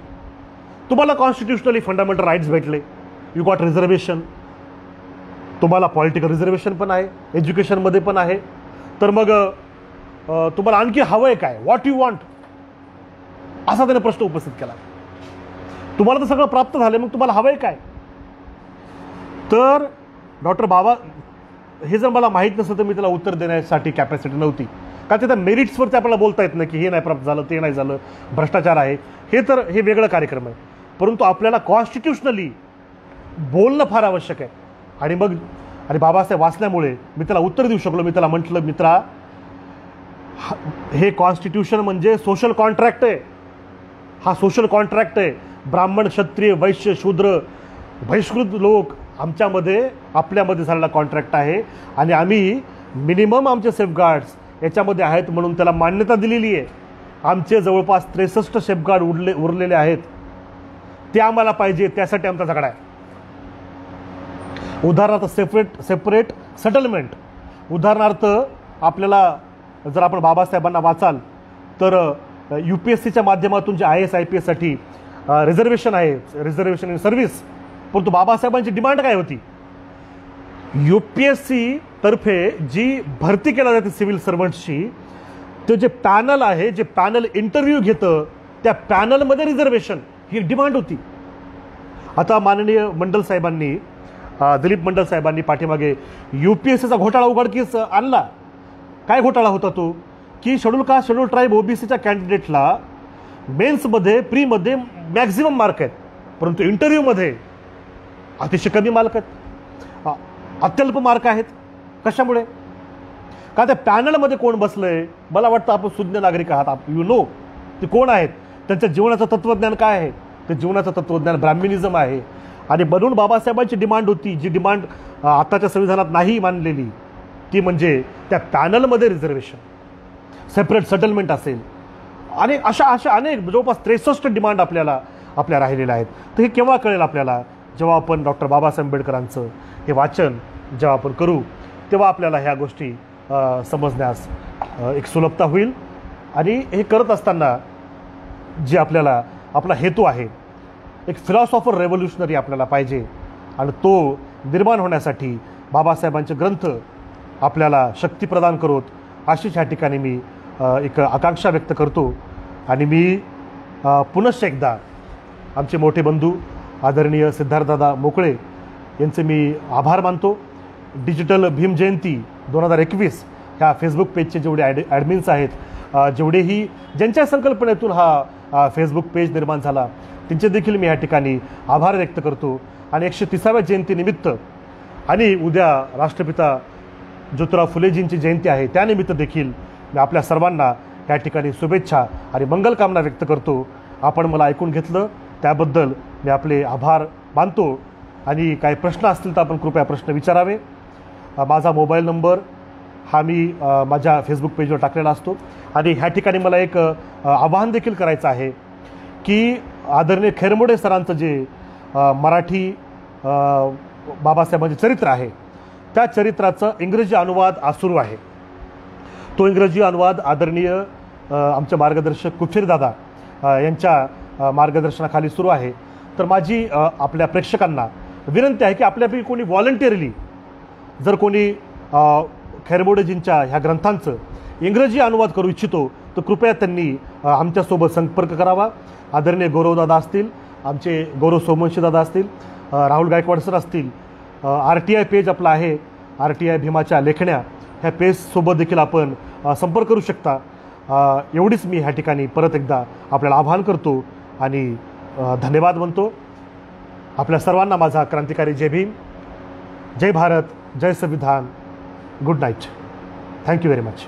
तुम्हाला कॉन्स्टिट्युशनली फंडामेंटल राईट्स भेटले, यू गॉट रिझर्वेशन, तुम्हाला पॉलिटिकल रिझर्वेशन पण आहे, एज्युकेशनमध्ये पण आहे, तर मग तुम्हाला आणखी हवं आहे काय, व्हॉट यू वॉन्ट, असा त्याने प्रश्न उपस्थित केला. तुम्हाला तर सगळं प्राप्त झालं, मग तुम्हाला हवं आहे काय. तर डॉक्टर बाबा, हे जर मला माहीत नसतं तर मी त्याला उत्तर देण्यासाठी कॅपॅसिटी नव्हती, कारण त्या मेरिट्सवरती आपल्याला बोलता येत नाही की हे नाही प्राप्त झालं, ते नाही झालं, भ्रष्टाचार आहे, हे वेगळं कार्यक्रम आहे. परंतु आपल्याला कॉन्स्टिट्युशनली बोलणं फार आवश्यक आहे. आणि बाबासाहेब वाचल्यामुळे मी त्याला उत्तर देऊ शकलो. मी त्याला म्हटलं, मित्रा, हे कॉन्स्टिट्यूशन म्हणजे सोशल कॉन्ट्रॅक्ट आहे, हा सोशल कॉन्ट्रॅक्ट आहे. ब्राह्मण, क्षत्रिय, वैश्य, शूद्र, बहिष्कृत लोक आपल्यामध्ये झालेला कॉन्ट्रॅक्ट आहे आणि आम्ही मिनिमम आमचे सेफगार्ड्स याच्यामध्ये आहेत म्हणून त्याला मान्यता दिलेली आहे. आमचे जवळपास 63 सेफगार्ड उरलेले आहेत, ते आम्हाला पाहिजे, त्यासाठी आमचा झगडा आहे. उदाहरणार्थ सेपरेट सेटलमेंट. उदाहरणार्थ आपल्याला जर आपण बाबासाहेबांना वाचाल तर UPSCच्या माध्यमातून जे IAS IPS साठी रिझर्वेशन आहे, रिझर्वेशन इन सर्व्हिस, परंतु बाबासाहेबांची डिमांड काय होती, UPSC तर्फे जी भरती केली जाते सिव्हिल सर्वंट्सची, ते जे पॅनल आहे, जे पॅनल इंटरव्ह्यू घेतं, त्या पॅनलमध्ये रिझर्वेशन ही डिमांड होती. आता माननीय मंडल साहेबांनी, दिलीप मंडल साहेबांनी पाठीमागे UPSCचा घोटाळा उघडकीस आणला. काय घोटाळा होता तो, की शेड्यूल कास्ट, शेड्यूल ट्राईब, OBCच्या कॅन्डिडेटला मेन्समध्ये, प्रीमध्ये मॅक्झिमम मार्क आहेत, परंतु इंटरव्ह्यूमध्ये अतिशय कमी मार्क आहेत, अत्यल्प मार्क आहेत. कशामुळे? का त्या पॅनलमध्ये कोण बसलंय? मला वाटतं आपण सुज्ञ नागरिक आहात, यू नो ते कोण आहेत, त्यांच्या जीवनाचं तत्त्वज्ञान काय आहे. ते जीवनाचं तत्त्वज्ञान ब्राह्मणिझम आहे. आणि म्हणून बाबासाहेबांची डिमांड होती, जी डिमांड आताच्या संविधानात नाही मानलेली, ती म्हणजे त्या पॅनलमध्ये रिझर्वेशन, सेपरेट सेटलमेंट असेल आणि अशा अनेक जवळपास 63 डिमांड आपल्या राहिलेल्या आहेत. तर हे केव्हा कळेल आपल्याला, जेव्हा आपण डॉक्टर बाबासाहेब आंबेडकरांचं हे वाचन जेव्हा आपण करू तेव्हा आपल्याला ह्या गोष्टी समजण्यास एक सुलभता होईल। आणि हे करत असताना जे आपल्याला आपला हेतू आहे, एक फिलॉसॉफर रेव्होल्युशनरी आपल्याला पाहिजे आणि तो निर्माण होण्यासाठी बाबासाहेबांचे ग्रंथ आपल्याला शक्ती प्रदान करोत, अशीच ह्या ठिकाणी मी एक आकांक्षा व्यक्त करतो। आणि मी पुनश्च एकदा आमचे मोठे बंधू आदरणीय सिद्धार्थदादा मोकळे यांचे मी आभार मानतो। डिजिटल भीम जयंती 2021 ह्या फेसबुक पेजचे जेवढे ॲडमिन्स आहेत, जेवढेही ज्यांच्या संकल्पनेतून हा फेसबुक पेज निर्माण झाला, त्यांचे देखील मी या ठिकाणी आभार व्यक्त करतो। आणि 130व्या जयंतीनिमित्त आणि उद्या राष्ट्रपिता ज्योतिराव फुलेजींची जयंती आहे, त्यानिमित्त देखील मी आपल्या सर्वांना या ठिकाणी शुभेच्छा आणि मंगलकामना व्यक्त करतो। आपण मला ऐकून घेतलं त्याबद्दल मी आपले आभार मानतो। आणि काही प्रश्न असतील तर आपण कृपया प्रश्न विचारावे। माझा मोबाईल नंबर हा मी माझ्या फेसबुक पेजवर टाकलेला असतो। आणि ह्या ठिकाणी मला एक आवाहन देखील करायचं आहे की आदरणीय खेरमोडे सरांचं जे मराठी बाबासाहेबांचे चरित्र आहे, त्या चरित्राचं इंग्रजी अनुवाद आज सुरू आहे। तो इंग्रजी अनुवाद आदरणीय आमचे मार्गदर्शक कुफीरदादा यांच्या मार्गदर्शनाखाली सुरू आहे। तर माझी आपल्या प्रेक्षकांना विनंती आहे की आपल्यापैकी कोणी व्हॉलंटिअरली जर कोणी खेरमोडेजींच्या ह्या ग्रंथांचं इंग्रजी अनुवाद करू इच्छितो तर कृपया त्यांनी आमच्यासोबत संपर्क करावा। आदरणीय गौरवदादा असतील, आमचे गौरव सोमवंशीदादा असतील, राहुल गायकवाड सर असतील, RTI पेज आपला आहे, RTI भीमाच्या लेखण्या, ह्या पेजसोबत देखील आपण संपर्क करू शकता। एवढीच मी ह्या ठिकाणी परत एकदा आपल्याला आवाहन करतो आणि धन्यवाद म्हणतो। आपल्या सर्वांना माझा क्रांतिकारी जय भीम, जय भारत, जय संविधान, good night. Thank you very much.